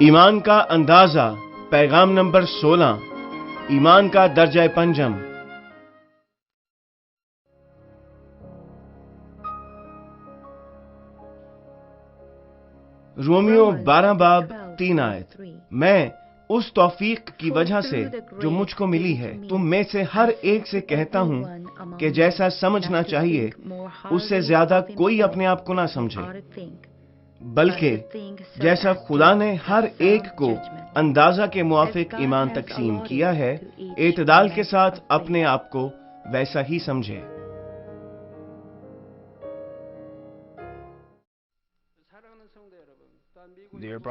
ایمان کا اندازہ پیغام نمبر 16 ایمان کا درجہ پنجم رومیو 12 باب 3 آیت میں اس توفیق کی وجہ سے جو مجھ کو ملی ہے تم میں سے ہر ایک سے کہتا ہوں کہ جیسا سمجھنا چاہیے اس سے زیادہ کوئی اپنے آپ کو نہ سمجھے، بلکہ جیسا خدا نے ہر ایک کو اندازہ کے موافق ایمان تقسیم کیا ہے اعتدال کے ساتھ اپنے آپ کو ویسا ہی سمجھے۔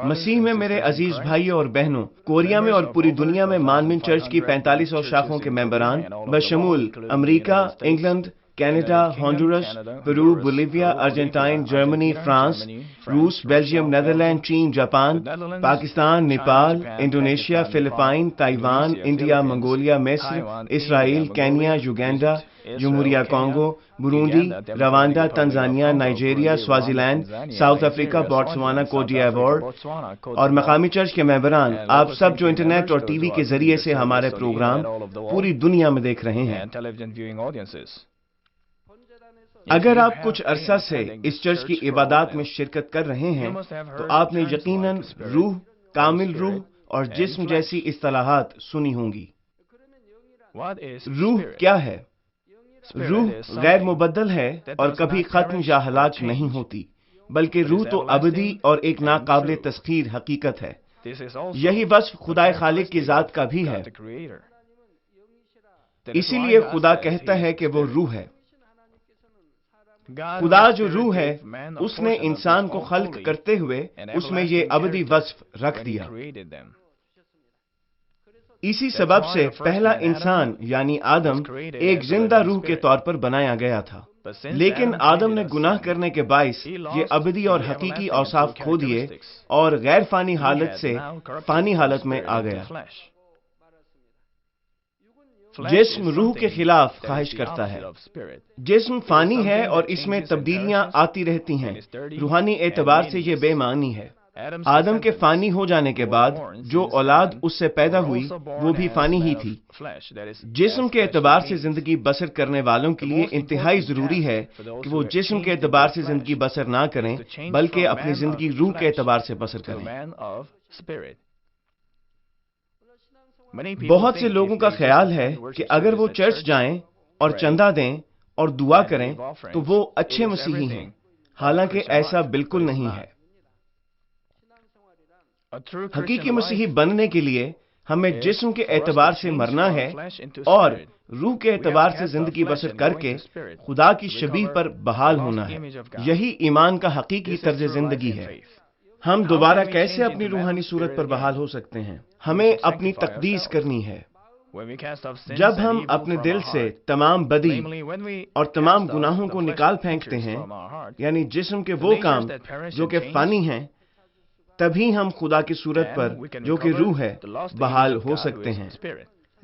مسیح میں میرے عزیز بھائیوں اور بہنوں، کوریا میں اور پوری دنیا میں مانمن چرچ کی 4500 شاخوں کے ممبران بشمول امریکہ، England, Canada, Honduras, Peru, Bolivia, Argentina, Germany, France, روس، بیلجیم، نیدرلینڈ، چین، Japan, Pakistan, Nepal, Indonesia, Philippines, Taiwan, India, Mongolia, مصر، اسرائیل، کینیا، یوگینڈا، جمہوریہ Congo, Burundi, Rwanda, Tanzania, Nigeria, Swaziland, South Africa, Botswana, Cote d'Ivoire اور مقامی چرچ کے ممبران، آپ سب جو انٹرنیٹ اور ٹی وی کے ذریعے سے ہمارے پروگرام پوری دنیا میں دیکھ رہے ہیں، اگر آپ کچھ عرصہ سے اس چرچ کی عبادات میں شرکت کر رہے ہیں تو آپ نے یقیناً روح، کامل روح اور جسم جیسی اصطلاحات سنی ہوں گی۔ روح کیا ہے؟ روح غیر مبدل ہے اور کبھی ختم یا ہلاک نہیں ہوتی، بلکہ روح تو ابدی اور ایک ناقابل تسخیر حقیقت ہے۔ یہی وصف خدا خالق کی ذات کا بھی ہے، اسی لیے خدا کہتا ہے کہ وہ روح ہے۔ خدا جو روح ہے اس نے انسان کو خلق کرتے ہوئے اس میں یہ ابدی وصف رکھ دیا۔ اسی سبب سے پہلا انسان یعنی آدم ایک زندہ روح کے طور پر بنایا گیا تھا، لیکن آدم نے گناہ کرنے کے باعث یہ ابدی اور حقیقی اوصاف کھو دیے اور غیر فانی حالت سے فانی حالت میں آ گیا۔ جسم روح کے خلاف خواہش کرتا ہے۔ جسم فانی ہے اور اس میں تبدیلیاں آتی رہتی ہیں، روحانی اعتبار سے یہ بے معنی ہے۔ آدم کے فانی ہو جانے کے بعد جو اولاد اس سے پیدا ہوئی وہ بھی فانی ہی تھی۔ جسم کے اعتبار سے زندگی بسر کرنے والوں کے لیے انتہائی ضروری ہے کہ وہ جسم کے اعتبار سے زندگی بسر نہ کریں بلکہ اپنی زندگی روح کے اعتبار سے بسر کریں۔ بہت سے لوگوں کا خیال ہے کہ اگر وہ چرچ جائیں اور چندہ دیں اور دعا کریں تو وہ اچھے مسیحی ہیں، حالانکہ ایسا بالکل نہیں ہے۔ حقیقی مسیحی بننے کے لیے ہمیں جسم کے اعتبار سے مرنا ہے اور روح کے اعتبار سے زندگی بسر کر کے خدا کی شبیہ پر بحال ہونا ہے۔ یہی ایمان کا حقیقی طرز زندگی ہے۔ ہم دوبارہ کیسے اپنی روحانی صورت پر بحال ہو سکتے ہیں؟ ہمیں اپنی تقدیس کرنی ہے۔ جب ہم اپنے دل سے تمام بدی اور تمام گناہوں کو نکال پھینکتے ہیں، یعنی جسم کے وہ کام جو کہ فانی ہیں، تبھی ہم خدا کی صورت پر جو کہ روح ہے بحال ہو سکتے ہیں۔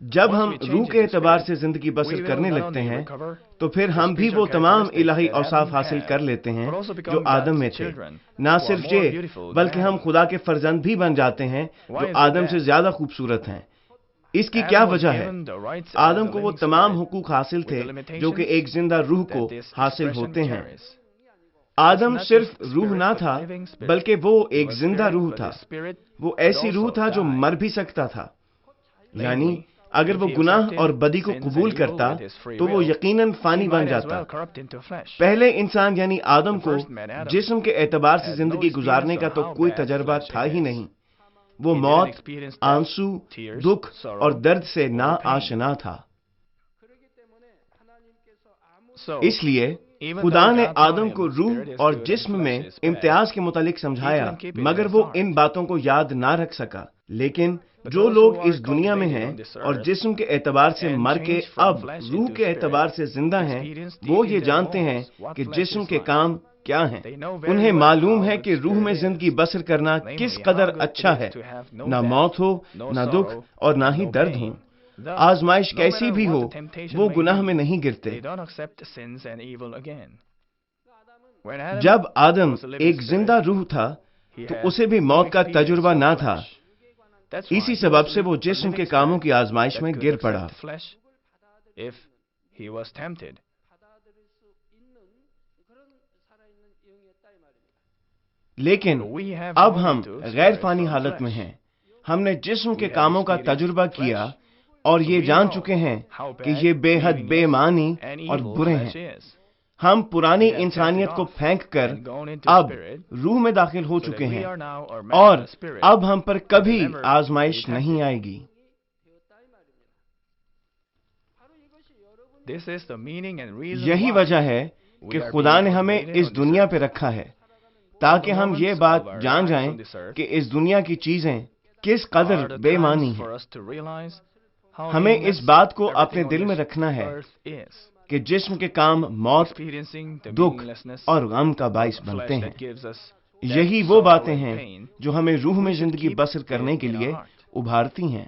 جب ہم روح کے اعتبار سے زندگی بسر کرنے لگتے ہیں تو پھر ہم بھی وہ تمام الہی اوصاف حاصل کر لیتے ہیں جو آدم میں تھے۔ نہ صرف یہ بلکہ ہم خدا کے فرزند بھی بن جاتے ہیں جو آدم سے زیادہ خوبصورت ہیں۔ اس کی کیا وجہ ہے؟ آدم کو وہ تمام حقوق حاصل تھے جو کہ ایک زندہ روح کو حاصل ہوتے ہیں۔ آدم صرف روح نہ تھا بلکہ وہ ایک زندہ روح تھا۔ وہ ایسی روح تھا جو مر بھی سکتا تھا، یعنی اگر وہ گناہ اور بدی کو قبول کرتا تو وہ یقیناً فانی بن جاتا۔ پہلے انسان یعنی آدم کو جسم کے اعتبار سے زندگی گزارنے کا تو کوئی تجربہ تھا ہی نہیں۔ وہ موت، آنسو، دکھ اور درد سے نا آشنا تھا۔ اس لیے خدا نے آدم کو روح اور جسم میں امتیاز کے متعلق سمجھایا، مگر وہ ان باتوں کو یاد نہ رکھ سکا۔ لیکن جو لوگ اس دنیا میں ہیں اور جسم کے اعتبار سے مر کے اب روح کے اعتبار سے زندہ ہیں، وہ یہ جانتے ہیں کہ جسم کے کام کیا ہیں۔ انہیں معلوم ہے کہ روح میں زندگی بسر کرنا کس قدر اچھا ہے، نہ موت ہو، نہ دکھ اور نہ ہی درد ہو۔ آزمائش کیسی بھی ہو وہ گناہ میں نہیں گرتے۔ جب آدم ایک زندہ روح تھا تو اسے بھی موت کا تجربہ نہ تھا. اسی سبب سے وہ جسم کے کاموں کی آزمائش میں گر پڑا. لیکن اب ہم غیر فانی حالت میں ہیں. ہم نے جسم کے کاموں کا تجربہ کیا اور یہ جان چکے ہیں کہ یہ بے حد بے معنی اور برے ہیں. ہم پرانی انسانیت کو پھینک کر اب روح میں داخل ہو چکے ہیں اور اب ہم پر کبھی آزمائش نہیں آئے گی. یہی وجہ ہے کہ خدا نے ہمیں اس دنیا پہ رکھا ہے تاکہ ہم یہ بات جان جائیں کہ اس دنیا کی چیزیں کس قدر بے معنی ہیں. ہمیں اس بات کو اپنے دل میں رکھنا ہے کہ جسم کے کام موت، دکھ اور غم کا باعث بنتے ہیں. یہی وہ باتیں ہیں جو ہمیں روح میں زندگی بسر کرنے کے لیے ابھارتی ہیں.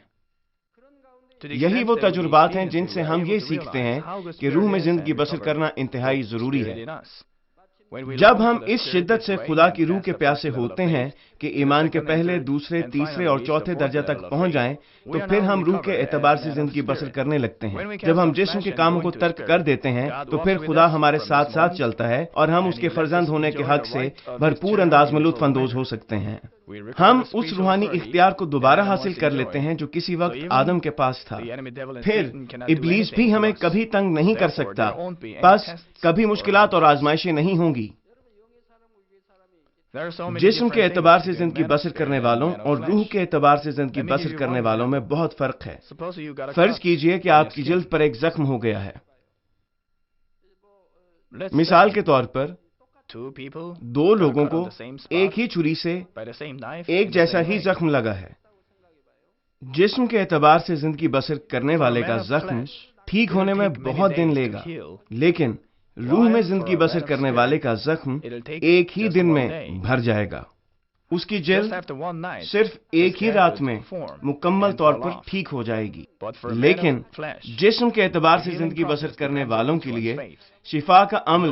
یہی وہ تجربات ہیں جن سے ہم یہ سیکھتے ہیں کہ روح میں زندگی بسر کرنا انتہائی ضروری ہے. جب ہم اس شدت سے خدا کی روح کے پیاسے ہوتے ہیں کہ ایمان کے پہلے، دوسرے، تیسرے اور چوتھے درجہ تک پہنچ جائیں تو پھر ہم روح کے اعتبار سے زندگی بسر کرنے لگتے ہیں. جب ہم جسم کے کاموں کو ترک کر دیتے ہیں تو پھر خدا ہمارے ساتھ ساتھ چلتا ہے اور ہم اس کے فرزند ہونے کے حق سے بھرپور انداز میں لطف اندوز ہو سکتے ہیں. ہم اس روحانی اختیار کو دوبارہ حاصل کر لیتے ہیں جو کسی وقت آدم کے پاس تھا. پھر ابلیس بھی ہمیں کبھی تنگ نہیں کر سکتا. بس کبھی مشکلات اور آزمائشیں نہیں ہوں گی. جسم کے اعتبار سے زندگی بسر کرنے والوں اور روح کے اعتبار سے زندگی بسر کرنے والوں میں بہت فرق ہے. فرض کیجئے کہ آپ کی جلد پر ایک زخم ہو گیا ہے. مثال کے طور پر دو لوگوں کو ایک ہی چھری سے ایک جیسا ہی زخم لگا ہے. جسم کے اعتبار سے زندگی بسر کرنے والے کا زخم ٹھیک ہونے میں بہت دن لے گا، لیکن روح میں زندگی بسر کرنے والے کا زخم ایک ہی دن میں بھر جائے گا. اس کی جلد صرف ایک ہی رات میں مکمل طور پر ٹھیک ہو جائے گی. لیکن جسم کے اعتبار سے زندگی بسر کرنے والوں کے لیے شفا کا عمل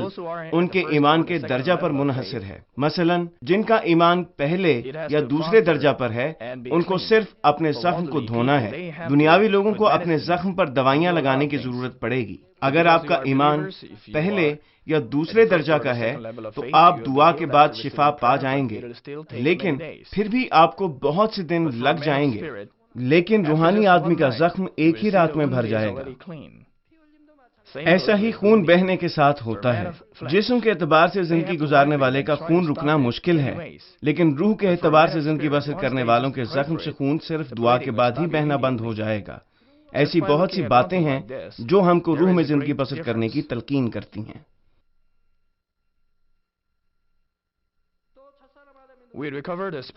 ان کے ایمان کے درجہ پر منحصر ہے. مثلا جن کا ایمان پہلے یا دوسرے درجہ پر ہے ان کو صرف اپنے زخم کو دھونا ہے. دنیاوی لوگوں کو اپنے زخم پر دوائیاں لگانے کی ضرورت پڑے گی. اگر آپ کا ایمان پہلے یا دوسرے درجہ کا ہے تو آپ دعا کے بعد شفا پا جائیں گے، لیکن پھر بھی آپ کو بہت سے دن لگ جائیں گے. لیکن روحانی آدمی کا زخم ایک ہی رات میں بھر جائے گا. ایسا ہی خون بہنے کے ساتھ ہوتا ہے. جسم کے اعتبار سے زندگی گزارنے والے کا خون رکنا مشکل ہے، لیکن روح کے اعتبار سے زندگی بسر کرنے والوں کے زخم سے خون صرف دعا کے بعد ہی بہنا بند ہو جائے گا. ایسی بہت سی باتیں ہیں جو ہم کو روح میں زندگی بسر کرنے کی تلقین کرتی ہیں.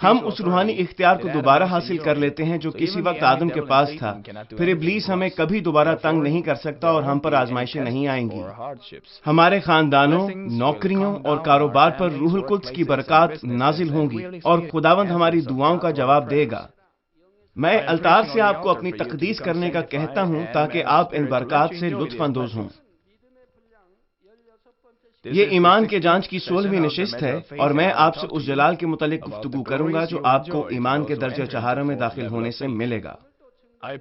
ہم اس روحانی اختیار کو دوبارہ حاصل کر لیتے ہیں جو کسی وقت آدم کے پاس تھا. پھر ابلیس ہمیں کبھی دوبارہ تنگ نہیں کر سکتا اور ہم پر آزمائشیں نہیں آئیں گی. ہمارے خاندانوں، نوکریوں اور کاروبار پر روح القدس کی برکات نازل ہوں گی اور خداوند ہماری دعاؤں کا جواب دے گا. میں الطار سے آپ کو اپنی تقدیس کرنے کا کہتا ہوں تاکہ آپ ان برکات سے لطف اندوز ہوں. یہ ایمان کے جانچ کی 16ویں نشست ہے اور میں آپ سے اس جلال کے متعلق گفتگو کروں گا جو آپ کو ایمان کے درجہ چہاروں میں داخل ہونے سے ملے گا.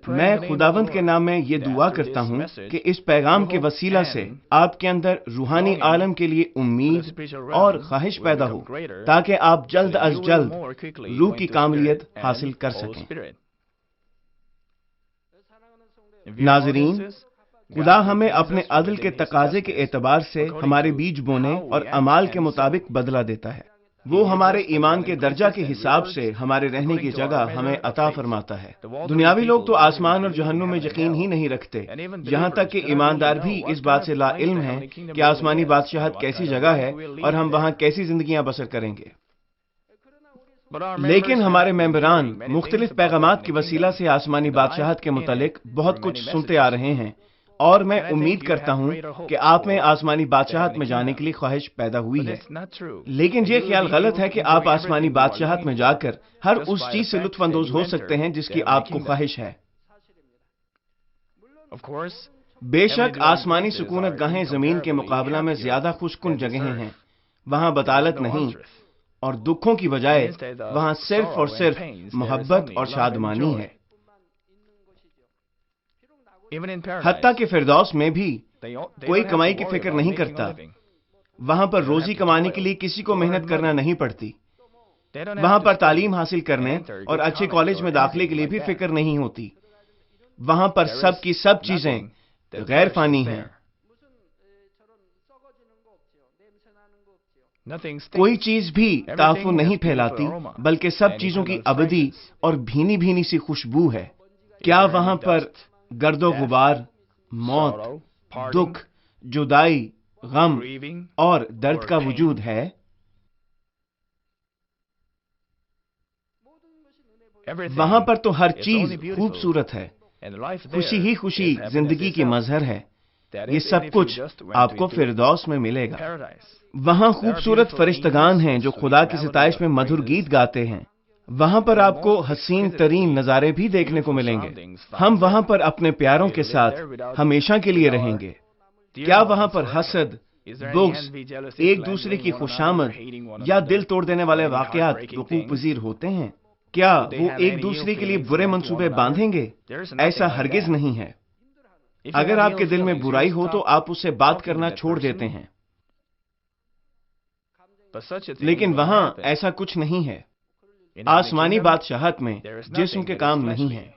میں خداوند کے نام میں یہ دعا کرتا ہوں کہ اس پیغام کے وسیلہ سے آپ کے اندر روحانی عالم کے لیے امید اور خواہش پیدا ہو تاکہ آپ جلد از جلد روح کی کاملیت حاصل کر سکیں. ناظرین، خدا ہمیں اپنے عدل کے تقاضے کے اعتبار سے ہمارے بیج بونے اور اعمال کے مطابق بدلہ دیتا ہے. وہ ہمارے ایمان کے درجہ کے حساب سے ہمارے رہنے کی جگہ ہمیں عطا فرماتا ہے. دنیاوی لوگ تو آسمان اور جہنم میں یقین ہی نہیں رکھتے، یہاں تک کہ ایماندار بھی اس بات سے لا علم ہیں کہ آسمانی بادشاہت کیسی جگہ ہے اور ہم وہاں کیسی زندگیاں بسر کریں گے. لیکن ہمارے ممبران مختلف پیغامات کے وسیلہ سے آسمانی بادشاہت کے متعلق بہت کچھ سنتے آ رہے ہیں اور میں امید کرتا ہوں کہ آپ میں آسمانی بادشاہت میں جانے کے لیے خواہش پیدا ہوئی ہے. لیکن یہ خیال غلط ہے کہ آپ آسمانی بادشاہت میں جا کر ہر اس چیز سے لطف اندوز ہو سکتے ہیں جس کی آپ کو خواہش ہے. بے شک آسمانی سکونت گاہیں زمین کے مقابلہ میں زیادہ خوشکن جگہیں ہیں. وہاں بطالت نہیں، اور دکھوں کی بجائے وہاں صرف اور صرف محبت اور شادمانی ہے۔ حتیٰ کہ فردوس میں بھی کوئی کمائی کی فکر نہیں کرتا۔ وہاں پر روزی کمانے کے لیے کسی کو محنت کرنا نہیں پڑتی۔ وہاں پر تعلیم حاصل کرنے اور اچھے کالج میں داخلے کے لیے بھی فکر نہیں ہوتی۔ وہاں پر سب کی سب چیزیں غیر فانی ہیں۔ کوئی چیز بھی تعفن نہیں پھیلاتی، بلکہ سب چیزوں کی ابدی اور بھینی بھینی سی خوشبو ہے۔ کیا وہاں پر گرد و غبار، موت، دکھ، جدائی، غم اور درد کا وجود ہے؟ وہاں پر تو ہر چیز خوبصورت ہے۔ خوشی ہی خوشی زندگی کی مظہر ہے۔ یہ سب کچھ آپ کو فردوس میں ملے گا۔ وہاں خوبصورت فرشتگان ہیں جو خدا کی ستائش میں مدھر گیت گاتے ہیں۔ وہاں پر آپ کو حسین ترین نظارے بھی دیکھنے کو ملیں گے۔ ہم وہاں پر اپنے پیاروں کے ساتھ ہمیشہ کے لیے رہیں گے۔ کیا وہاں پر حسد، بغض، ایک دوسرے کی خوشامد یا دل توڑ دینے والے واقعات وقوع پذیر ہوتے ہیں؟ کیا وہ ایک دوسرے کے لیے برے منصوبے باندھیں گے؟ ایسا ہرگز نہیں ہے۔ اگر آپ کے دل میں برائی ہو تو آپ اس سے بات کرنا چھوڑ دیتے ہیں، لیکن وہاں ایسا کچھ نہیں ہے۔ آسمانی بادشاہت میں جسم کے کام نہیں ہیں۔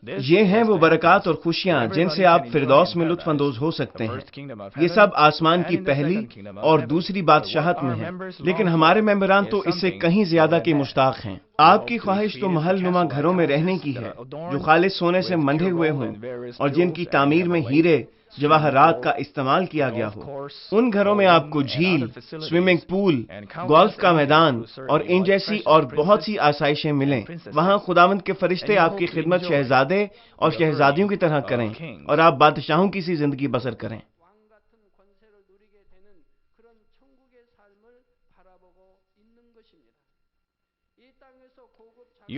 یہ ہیں وہ برکات اور خوشیاں جن سے آپ فردوس میں لطف اندوز ہو سکتے ہیں۔ یہ سب آسمان کی پہلی اور دوسری بادشاہت میں ہیں، لیکن ہمارے ممبران تو اس سے کہیں زیادہ کے مشتاق ہیں۔ آپ کی خواہش تو محل نما گھروں میں رہنے کی ہے، جو خالص سونے سے منڈھے ہوئے ہوں اور جن کی تعمیر میں ہیرے جواہرات کا استعمال کیا گیا ہو۔ ان گھروں میں آپ کو جھیل، سوئمنگ پول، گولف کا میدان اور ان جیسی اور بہت سی آسائشیں ملیں۔ وہاں خداوند کے فرشتے آپ کی خدمت شہزادے اور شہزادیوں کی طرح کریں اور آپ بادشاہوں کی سی زندگی بسر کریں۔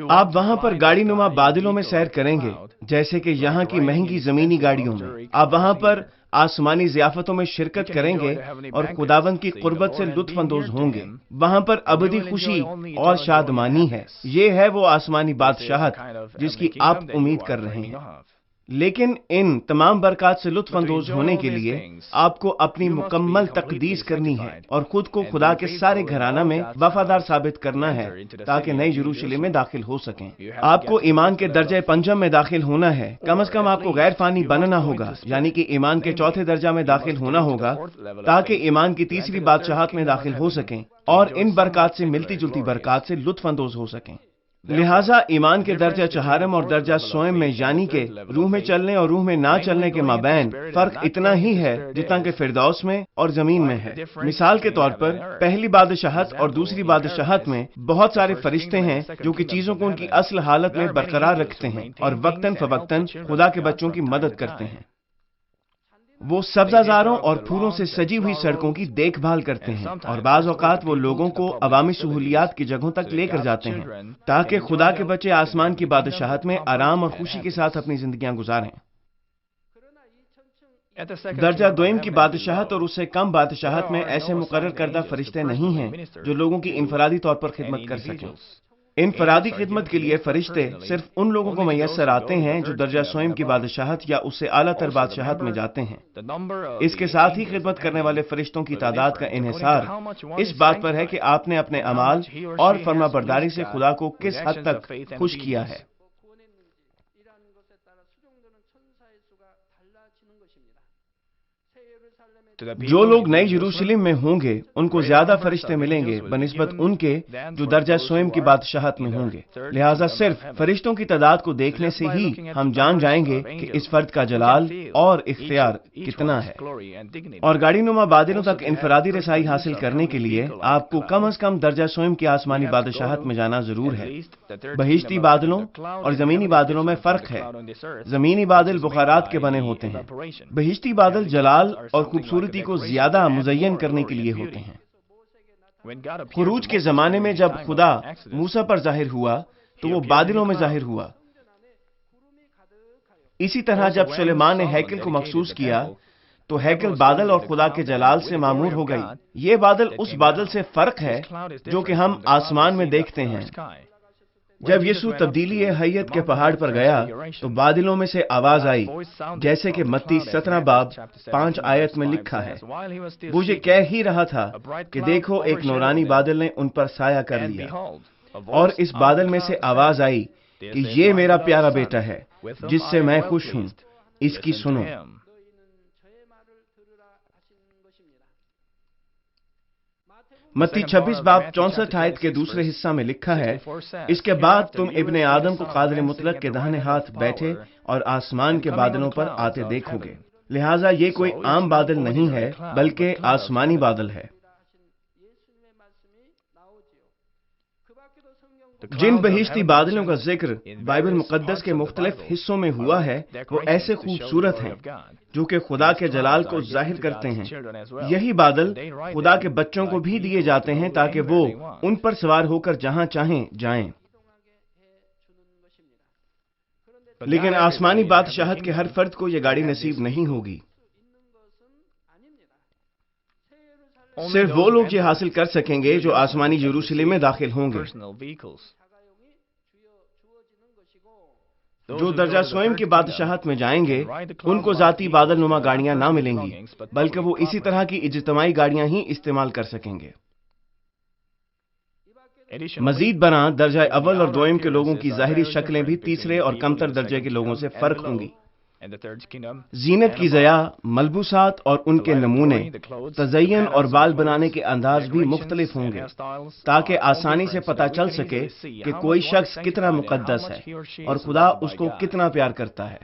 آپ وہاں پر گاڑی نما بادلوں میں سیر کریں گے، جیسے کہ یہاں کی مہنگی زمینی گاڑیوں میں۔ آپ وہاں پر آسمانی ضیافتوں میں شرکت کریں گے اور خداوند کی قربت سے لطف اندوز ہوں گے۔ وہاں پر ابدی خوشی اور شادمانی ہے۔ یہ ہے وہ آسمانی بادشاہت جس کی آپ امید کر رہے ہیں۔ لیکن ان تمام برکات سے لطف اندوز ہونے کے لیے آپ کو اپنی مکمل تقدیس کرنی ہے اور خود کو خدا کے سارے گھرانہ میں وفادار ثابت کرنا ہے تاکہ نئی یروشلم میں داخل ہو سکیں۔ آپ کو ایمان کے درجہ پنجم میں داخل ہونا ہے۔ کم از کم آپ کو غیر فانی بننا ہوگا، یعنی کہ ایمان کے چوتھے درجہ میں داخل ہونا ہوگا تاکہ ایمان کی تیسری بادشاہت میں داخل ہو سکیں اور ان برکات سے ملتی جلتی برکات سے لطف اندوز ہو سکیں۔ لہٰذا ایمان کے درجہ چہارم اور درجہ سوئم میں، یعنی کہ روح میں چلنے اور روح میں نہ چلنے کے مابین فرق اتنا ہی ہے جتنا کہ فردوس میں اور زمین میں ہے۔ مثال کے طور پر پہلی بادشاہت اور دوسری بادشاہت میں بہت سارے فرشتے ہیں جو کہ چیزوں کو ان کی اصل حالت میں برقرار رکھتے ہیں اور وقتاً فوقتاً خدا کے بچوں کی مدد کرتے ہیں۔ وہ سبزہ زاروں اور پھولوں سے سجی ہوئی سڑکوں کی دیکھ بھال کرتے ہیں اور بعض اوقات وہ لوگوں کو عوامی سہولیات کی جگہوں تک لے کر جاتے ہیں تاکہ خدا کے بچے آسمان کی بادشاہت میں آرام اور خوشی کے ساتھ اپنی زندگیاں گزاریں۔ درجہ دوئم کی بادشاہت اور اس سے کم بادشاہت میں ایسے مقرر کردہ فرشتے نہیں ہیں جو لوگوں کی انفرادی طور پر خدمت کر سکیں۔ انفرادی خدمت کے لیے فرشتے صرف ان لوگوں کو میسر آتے ہیں جو درجہ سوئم کی بادشاہت یا اس سے اعلیٰ تر بادشاہت میں جاتے ہیں۔ اس کے ساتھ ہی خدمت کرنے والے فرشتوں کی تعداد کا انحصار اس بات پر ہے کہ آپ نے اپنے اعمال اور فرما برداری سے خدا کو کس حد تک خوش کیا ہے۔ جو لوگ نئی یروشلم میں ہوں گے ان کو زیادہ فرشتے ملیں گے بنسبت ان کے جو درجہ سوئم کی بادشاہت میں ہوں گے۔ لہٰذا صرف فرشتوں کی تعداد کو دیکھنے سے ہی ہم جان جائیں گے کہ اس فرد کا جلال اور اختیار کتنا ہے۔ اور گاڑی نما بادلوں تک انفرادی رسائی حاصل کرنے کے لیے آپ کو کم از کم درجہ سوئم کی آسمانی بادشاہت میں جانا ضرور ہے۔ بہشتی بادلوں اور زمینی بادلوں میں فرق ہے۔ زمینی بادل بخارات کے بنے ہوتے ہیں، بہشتی بادل جلال اور خوبصورتی کو زیادہ مزین کرنے کے لیے ہوتے ہیں۔ خروج کے زمانے میں جب خدا موسیٰ پر ظاہر ہوا تو وہ بادلوں میں ظاہر ہوا۔ اسی طرح جب سلیمان نے ہیکل کو مخصوص کیا تو ہیکل بادل اور خدا کے جلال سے معمور ہو گئی۔ یہ بادل اس بادل سے فرق ہے جو کہ ہم آسمان میں دیکھتے ہیں۔ جب یسوع تبدیلی حیت کے پہاڑ پر گیا تو بادلوں میں سے آواز آئی، جیسے کہ متی 17 باب 5 آیت میں لکھا ہے۔ وہ یہ کہہ ہی رہا تھا کہ دیکھو ایک نورانی بادل نے ان پر سایہ کر لیا، اور اس بادل میں سے آواز آئی کہ یہ میرا پیارا بیٹا ہے جس سے میں خوش ہوں، اس کی سنو۔ متی 26 باب 64 آیت کے دوسرے حصہ میں لکھا ہے، اس کے بعد تم ابن آدم کو قادر مطلق کے داہنے ہاتھ بیٹھے اور آسمان کے بادلوں پر آتے دیکھو گے۔ لہٰذا یہ کوئی عام بادل نہیں ہے بلکہ آسمانی بادل ہے۔ جن بہشتی بادلوں کا ذکر بائبل مقدس کے مختلف حصوں میں ہوا ہے وہ ایسے خوبصورت ہیں جو کہ خدا کے جلال کو ظاہر کرتے ہیں۔ یہی بادل خدا کے بچوں کو بھی دیے جاتے ہیں تاکہ وہ ان پر سوار ہو کر جہاں چاہیں جائیں۔ لیکن آسمانی بادشاہت کے ہر فرد کو یہ گاڑی نصیب نہیں ہوگی۔ صرف وہ لوگ یہ حاصل کر سکیں گے جو آسمانی یروشلم میں داخل ہوں گے۔ جو درجہ سوئم کی بادشاہت میں جائیں گے ان کو ذاتی بادل نما گاڑیاں نہ ملیں گی، بلکہ وہ اسی طرح کی اجتماعی گاڑیاں ہی استعمال کر سکیں گے۔ مزید برآں درجہ اول اور دوئم کے لوگوں کی ظاہری شکلیں بھی تیسرے اور کمتر درجے کے لوگوں سے فرق ہوں گی۔ زینت کی ضیاء، ملبوسات اور ان کے نمونے، تزئین اور بال بنانے کے انداز بھی مختلف ہوں گے تاکہ آسانی سے پتہ چل سکے کہ کوئی شخص کتنا مقدس ہے اور خدا اس کو کتنا پیار کرتا ہے۔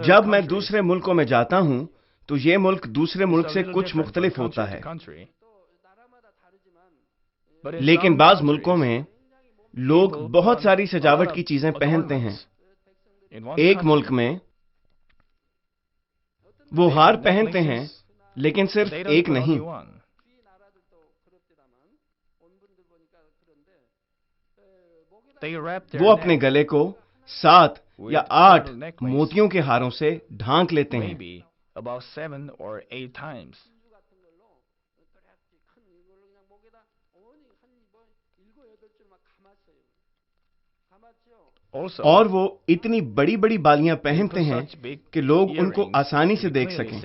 جب میں دوسرے ملکوں میں جاتا ہوں تو یہ ملک دوسرے ملک سے کچھ مختلف ہوتا ہے، لیکن بعض ملکوں میں لوگ بہت ساری سجاوٹ کی چیزیں پہنتے ہیں۔ ایک ملک میں وہ ہار پہنتے ہیں لیکن صرف ایک نہیں۔ وہ اپنے گلے کو 7 یا 8 موتیوں کے ہاروں سے ڈھانک لیتے ہیں۔ اور وہ اتنی بڑی بڑی بالیاں پہنتے ہیں کہ لوگ ان کو آسانی سے دیکھ سکیں۔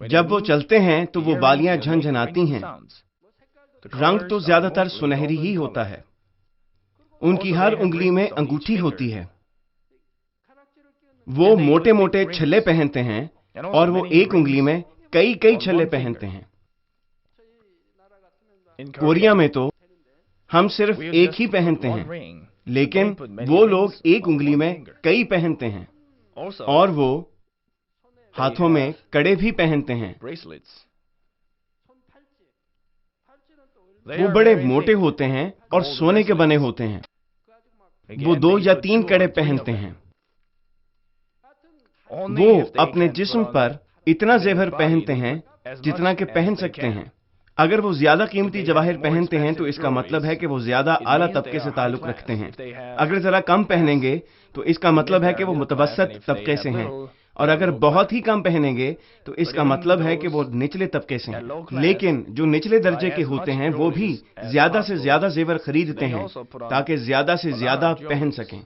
جب وہ چلتے ہیں تو وہ بالیاں جھنجھناتی ہیں۔ رنگ تو زیادہ تر سنہری ہی ہوتا ہے۔ ان کی ہر انگلی میں انگوٹھی ہوتی ہے۔ وہ موٹے موٹے چھلے پہنتے ہیں اور وہ ایک انگلی میں کئی چھلے پہنتے ہیں۔ کوریا میں تو ہم صرف ایک ہی پہنتے ہیں، لیکن وہ لوگ ایک انگلی میں کئی پہنتے ہیں، اور وہ ہاتھوں میں کڑے بھی پہنتے ہیں۔ وہ بڑے موٹے ہوتے ہیں اور سونے کے بنے ہوتے ہیں۔ وہ 2 یا 3 کڑے پہنتے ہیں۔ وہ اپنے جسم پر اتنا زیور پہنتے ہیں جتنا کہ پہن سکتے ہیں۔ اگر وہ زیادہ قیمتی جواہر پہنتے ہیں تو اس کا مطلب ہے کہ وہ زیادہ اعلیٰ طبقے سے تعلق رکھتے ہیں۔ اگر ذرا کم پہنیں گے تو اس کا مطلب ہے کہ وہ متوسط طبقے سے ہیں، اور اگر بہت ہی کم پہنیں گے تو اس کا مطلب ہے کہ وہ نچلے طبقے سے ہیں۔ لیکن جو نچلے درجے کے ہوتے ہیں وہ بھی زیادہ سے زیادہ زیور خریدتے ہیں تاکہ زیادہ سے زیادہ پہن سکیں۔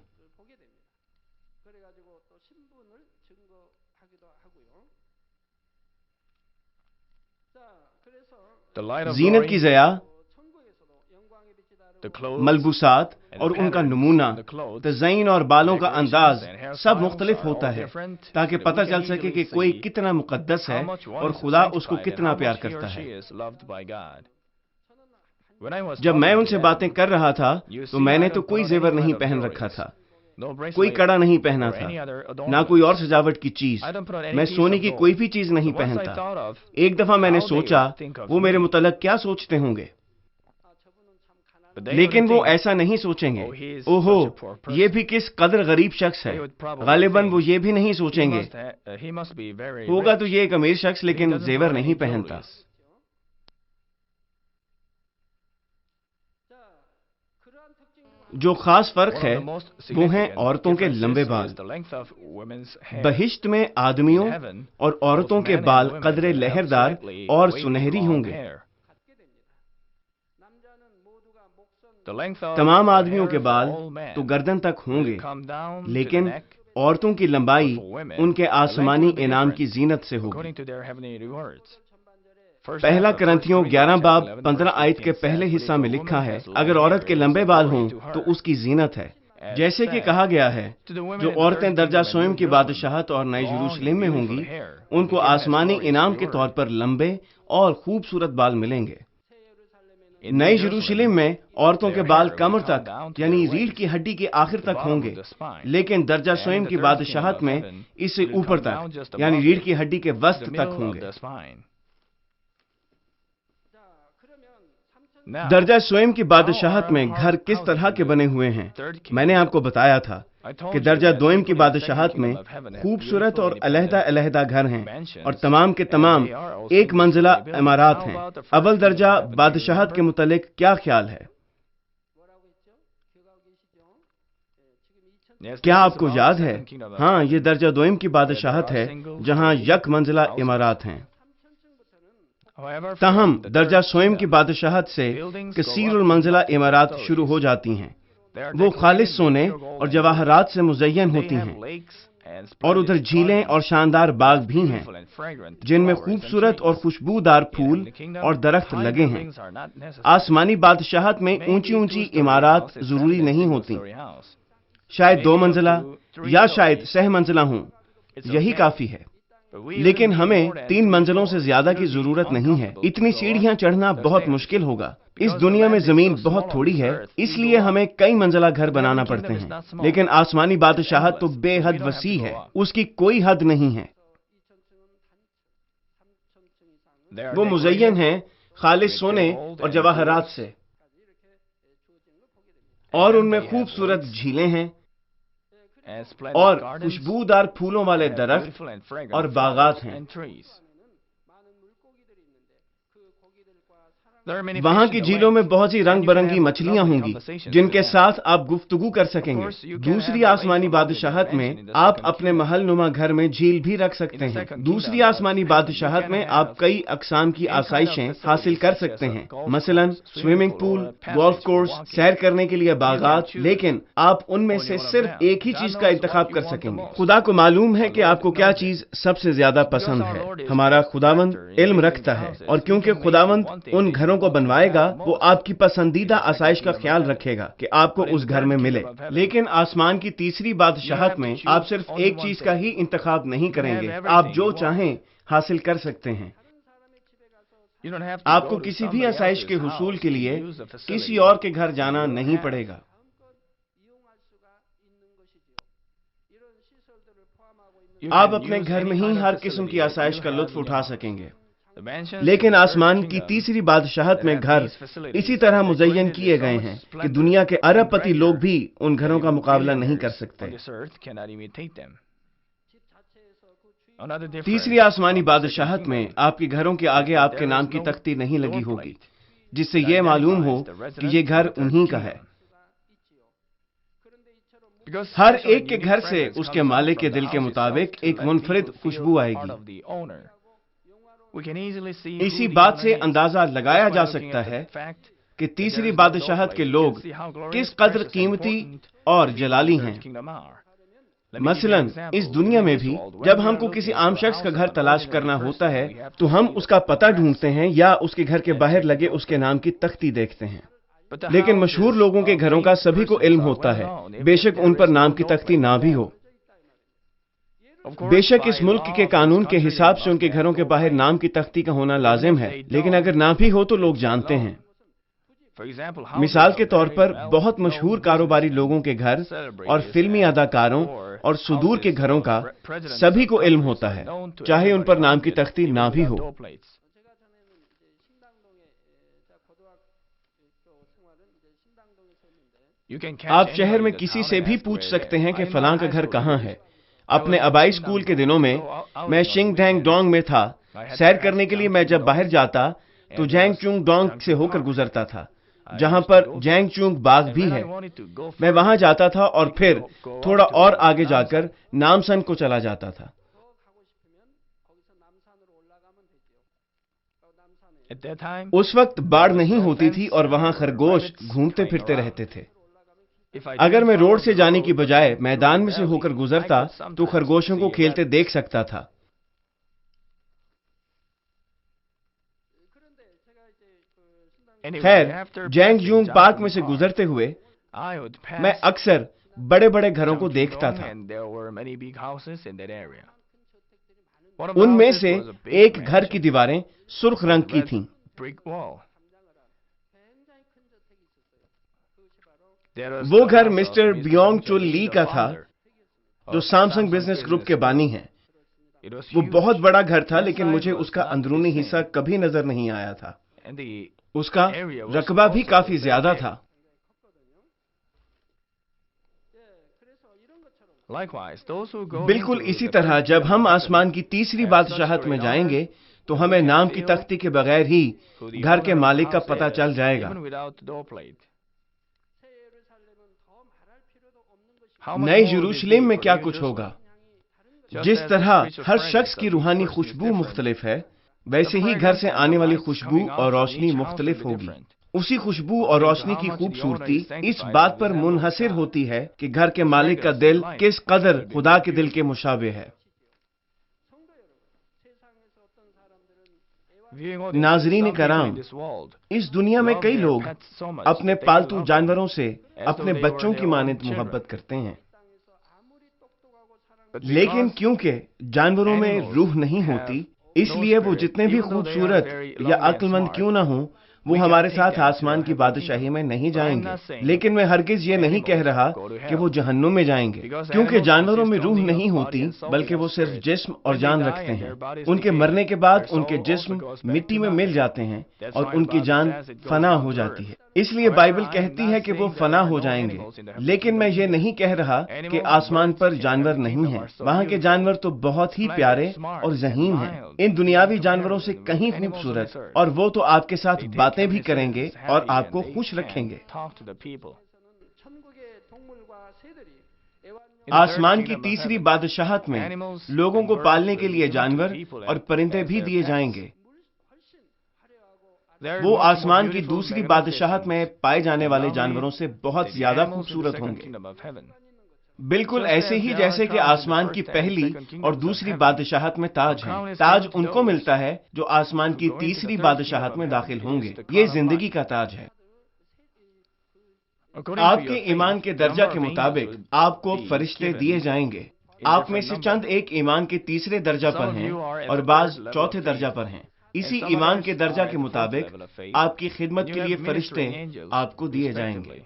زینت کی ضیاء، ملبوسات اور ان کا نمونہ، تزئین اور بالوں کا انداز سب مختلف ہوتا ہے تاکہ پتہ چل سکے کہ کوئی کتنا مقدس ہے اور خدا اس کو کتنا پیار کرتا ہے۔ جب میں ان سے باتیں کر رہا تھا تو میں نے تو کوئی زیور نہیں پہن رکھا تھا، کوئی کڑا نہیں پہنا تھا، نہ کوئی اور سجاوٹ کی چیز۔ میں سونے کی کوئی بھی چیز نہیں پہنتا۔ ایک دفعہ میں نے سوچا وہ میرے متعلق کیا سوچتے ہوں گے، لیکن وہ ایسا نہیں سوچیں گے۔ اوہو، یہ بھی کس قدر غریب شخص ہے۔ غالباً وہ یہ بھی نہیں سوچیں گے، ہوگا تو یہ ایک امیر شخص لیکن زیور نہیں پہنتا۔ جو خاص فرق ہے وہ ہیں عورتوں کے لمبے بال۔ بہشت میں آدمیوں اور عورتوں کے بال قدرے لہردار اور سنہری ہوں گے۔ تمام آدمیوں کے بال تو گردن تک ہوں گے، لیکن عورتوں کی لمبائی ان کے آسمانی انعام کی زینت سے ہوگی۔ پہلا کرنتھیوں 11 باب 15 آیت کے پہلے حصہ میں لکھا ہے، اگر عورت کے لمبے بال ہوں تو اس کی زینت ہے۔ جیسے کہ کہا گیا ہے، جو عورتیں درجہ سوئم کی بادشاہت اور نئے یروشلم میں ہوں گی، ان کو آسمانی انعام کے طور پر لمبے اور خوبصورت بال ملیں گے۔ نئے یروشلم میں عورتوں کے بال کمر تک یعنی ریڑھ کی ہڈی کے آخر تک ہوں گے، لیکن درجہ سوئم کی بادشاہت میں اس سے اوپر تک یعنی ریڑھ کی ہڈی کے وسط تک ہوں گے۔ درجہ سوئم کی بادشاہت میں گھر کس طرح کے بنے ہوئے ہیں؟ میں نے آپ کو بتایا تھا کہ درجہ دوئم کی بادشاہت میں خوبصورت اور علیحدہ علیحدہ گھر ہیں اور تمام کے تمام ایک منزلہ عمارات ہیں۔ اول درجہ بادشاہت کے متعلق کیا خیال ہے؟ کیا آپ کو یاد ہے؟ ہاں، یہ درجہ دوئم کی بادشاہت ہے جہاں یک منزلہ عمارات ہیں۔ تاہم درجہ سوئم کی بادشاہت سے کثیر المنزلہ عمارات شروع ہو جاتی ہیں۔ وہ خالص سونے اور جواہرات سے مزین ہوتی ہیں، اور ادھر جھیلیں اور شاندار باغ بھی ہیں جن میں خوبصورت اور خوشبودار پھول اور درخت لگے ہیں۔ آسمانی بادشاہت میں اونچی اونچی عمارات ضروری نہیں ہوتی، شاید 2 منزلہ یا شاید 6 منزلہ ہوں، یہی کافی ہے۔ لیکن ہمیں 3 منزلوں سے زیادہ کی ضرورت نہیں ہے۔ اتنی سیڑھیاں چڑھنا بہت مشکل ہوگا۔ اس دنیا میں زمین بہت تھوڑی ہے، اس لیے ہمیں کئی منزلہ گھر بنانا پڑتے ہیں، لیکن آسمانی بادشاہت تو بے حد وسیع ہے، اس کی کوئی حد نہیں ہے۔ وہ مزین ہیں خالص سونے اور جواہرات سے، اور ان میں خوبصورت جھیلیں ہیں اور خوشبودار پھولوں والے درخت اور باغات ہیں۔ وہاں کی جھیلوں میں بہت سی رنگ برنگی مچھلیاں ہوں گی جن کے ساتھ آپ گفتگو کر سکیں گے۔ دوسری آسمانی بادشاہت میں آپ اپنے محل نما گھر میں جھیل بھی رکھ سکتے ہیں۔ دوسری آسمانی بادشاہت میں آپ کئی اقسام کی آسائشیں حاصل کر سکتے ہیں، مثلا سوئمنگ پول، گولف کورس، سیر کرنے کے لیے باغات، لیکن آپ ان میں سے صرف ایک ہی چیز کا انتخاب کر سکیں گے۔ خدا کو معلوم ہے کہ آپ کو کیا چیز سب سے زیادہ پسند ہے۔ ہمارا خداوند علم رکھتا ہے، اور کیونکہ خداوند ان گھروں کو بنوائے گا، وہ آپ کی پسندیدہ آسائش کا خیال رکھے گا کہ آپ کو اس گھر میں ملے۔ لیکن آسمان کی تیسری بادشاہت میں آپ صرف ایک چیز کا ہی انتخاب نہیں کریں گے، آپ جو چاہیں حاصل کر سکتے ہیں۔ آپ کو کسی بھی آسائش کے حصول کے لیے کسی اور کے گھر جانا نہیں پڑے گا۔ آپ اپنے گھر میں ہی ہر قسم کی آسائش کا لطف اٹھا سکیں گے، لیکن آسمان کی تیسری بادشاہت میں گھر اسی طرح مزین کیے گئے ہیں کہ دنیا کے ارب پتی لوگ بھی ان گھروں کا مقابلہ نہیں کر سکتے۔ تیسری آسمانی بادشاہت میں آپ کے گھروں کے آگے آپ کے نام کی تختی نہیں لگی ہوگی، جس سے یہ معلوم ہو کہ یہ گھر انہی کا ہے۔ ہر ایک کے گھر سے اس کے مالک کے دل کے مطابق ایک منفرد خوشبو آئے گی۔ اسی بات سے اندازہ لگایا جا سکتا ہے کہ تیسری بادشاہت کے لوگ کس قدر قیمتی اور جلالی ہیں۔ مثلا اس دنیا میں بھی جب ہم کو کسی عام شخص کا گھر تلاش کرنا ہوتا ہے تو ہم اس کا پتہ ڈھونڈتے ہیں یا اس کے گھر کے باہر لگے اس کے نام کی تختی دیکھتے ہیں، لیکن مشہور لوگوں کے گھروں کا سبھی کو علم ہوتا ہے، بے شک ان پر نام کی تختی نہ بھی ہو۔ بے شک اس ملک کے قانون کے حساب سے ان کے گھروں کے باہر نام کی تختی کا ہونا لازم ہے، لیکن اگر نہ بھی ہو تو لوگ جانتے ہیں۔ مثال کے طور پر بہت مشہور کاروباری لوگوں کے گھر اور فلمی اداکاروں اور صدور کے گھروں کا سبھی کو علم ہوتا ہے، چاہے ان پر نام کی تختی نہ بھی ہو۔ آپ شہر میں کسی سے بھی پوچھ سکتے ہیں کہ فلاں کا گھر کہاں ہے۔ اپنے ابائی اسکول کے دنوں میں میں شنگ ڈینگ ڈونگ میں تھا۔ سیر کرنے کے لیے میں جب باہر جاتا تو جینگ چونگ ڈونگ سے ہو کر گزرتا تھا۔ جہاں پر جینگ چونگ باغ بھی ہے. میں وہاں جاتا تھا اور پھر تھوڑا اور آگے جا کر نامسن کو چلا جاتا تھا. اس وقت باڑ نہیں ہوتی تھی اور وہاں خرگوش گھومتے پھرتے رہتے تھے. اگر میں روڈ سے جانے کی بجائے میدان میں سے ہو کر گزرتا تو خرگوشوں کو کھیلتے دیکھ سکتا تھا. خیر، جینگ جونگ پارک میں سے گزرتے ہوئے میں اکثر بڑے بڑے گھروں کو دیکھتا تھا. ان میں سے ایک گھر کی دیواریں سرخ رنگ کی تھیں. وہ گھر مسٹر بیونگ چول لی کا تھا جو سیمسنگ بزنس گروپ کے بانی ہیں. وہ بہت بڑا گھر تھا لیکن مجھے اس کا اندرونی حصہ کبھی نظر نہیں آیا تھا. اس کا رقبہ بھی کافی زیادہ تھا. بالکل اسی طرح جب ہم آسمان کی تیسری بادشاہت میں جائیں گے تو ہمیں نام کی تختی کے بغیر ہی گھر کے مالک کا پتہ چل جائے گا. نئے یروشلم میں کیا کچھ ہوگا. جس طرح ہر شخص کی روحانی خوشبو مختلف ہے، ویسے ہی گھر سے آنے والی خوشبو اور روشنی مختلف ہوگی. اسی خوشبو اور روشنی کی خوبصورتی اس بات پر منحصر ہوتی ہے کہ گھر کے مالک کا دل کس قدر خدا کے دل کے مشابہ ہے. ناظرین کرام، اس دنیا میں کئی لوگ اپنے پالتو جانوروں سے اپنے بچوں کی مانند محبت کرتے ہیں. لیکن کیونکہ جانوروں میں روح نہیں ہوتی، اس لیے وہ جتنے بھی خوبصورت یا عقل مند کیوں نہ ہوں، وہ ہمارے ساتھ آسمان کی بادشاہی میں نہیں جائیں گے. لیکن میں ہرگز یہ نہیں کہہ رہا کہ وہ جہنم میں جائیں گے، کیونکہ جانوروں میں روح نہیں ہوتی بلکہ وہ صرف جسم اور جان رکھتے ہیں. ان کے مرنے کے بعد ان کے جسم مٹی میں مل جاتے ہیں اور ان کی جان فنا ہو جاتی ہے. اس لیے بائبل کہتی ہے کہ وہ فنا ہو جائیں گے. لیکن میں یہ نہیں کہہ رہا کہ آسمان پر جانور نہیں ہیں. وہاں کے جانور تو بہت ہی پیارے اور ذہین ہیں، ان دنیاوی جانوروں سے کہیں خوبصورت، اور وہ تو آپ کے ساتھ باتیں بھی کریں گے اور آپ کو خوش رکھیں گے. آسمان کی تیسری بادشاہت میں لوگوں کو پالنے کے لیے جانور اور پرندے بھی دیے جائیں گے. وہ آسمان کی دوسری بادشاہت میں پائے جانے والے جانوروں سے بہت زیادہ خوبصورت ہوں گے. بالکل ایسے ہی جیسے کہ آسمان کی پہلی اور دوسری بادشاہت میں تاج ہیں. تاج ان کو ملتا ہے جو آسمان کی تیسری بادشاہت میں داخل ہوں گے. یہ زندگی کا تاج ہے. آپ کے ایمان کے درجہ کے مطابق آپ کو فرشتے دیے جائیں گے. آپ میں سے چند ایک ایمان کے تیسرے درجہ پر ہیں اور بعض چوتھے درجہ پر ہیں. اسی ایمان کے درجہ کے مطابق آپ کی خدمت کے لیے فرشتے آپ کو دیے جائیں گے.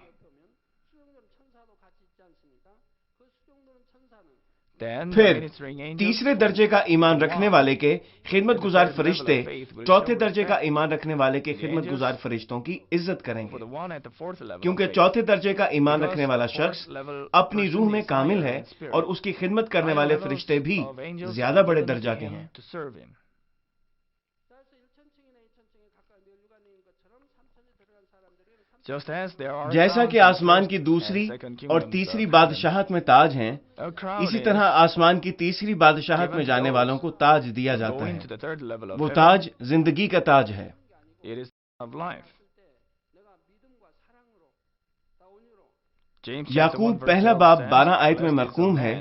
پھر تیسرے درجے کا ایمان رکھنے والے کے خدمت گزار فرشتے چوتھے درجے کا ایمان رکھنے والے کے خدمت گزار فرشتوں کی عزت کریں گے، کیونکہ چوتھے درجے کا ایمان رکھنے والا شخص اپنی روح میں کامل ہے اور اس کی خدمت کرنے والے فرشتے بھی زیادہ بڑے درجہ کے ہیں. جیسا کہ آسمان کی دوسری اور تیسری بادشاہت میں تاج ہیں، اسی طرح آسمان کی تیسری بادشاہت میں جانے والوں کو تاج دیا جاتا ہے. وہ تاج زندگی کا تاج ہے. یعقوب پہلا باب 12 آیت میں مرقوم ہے،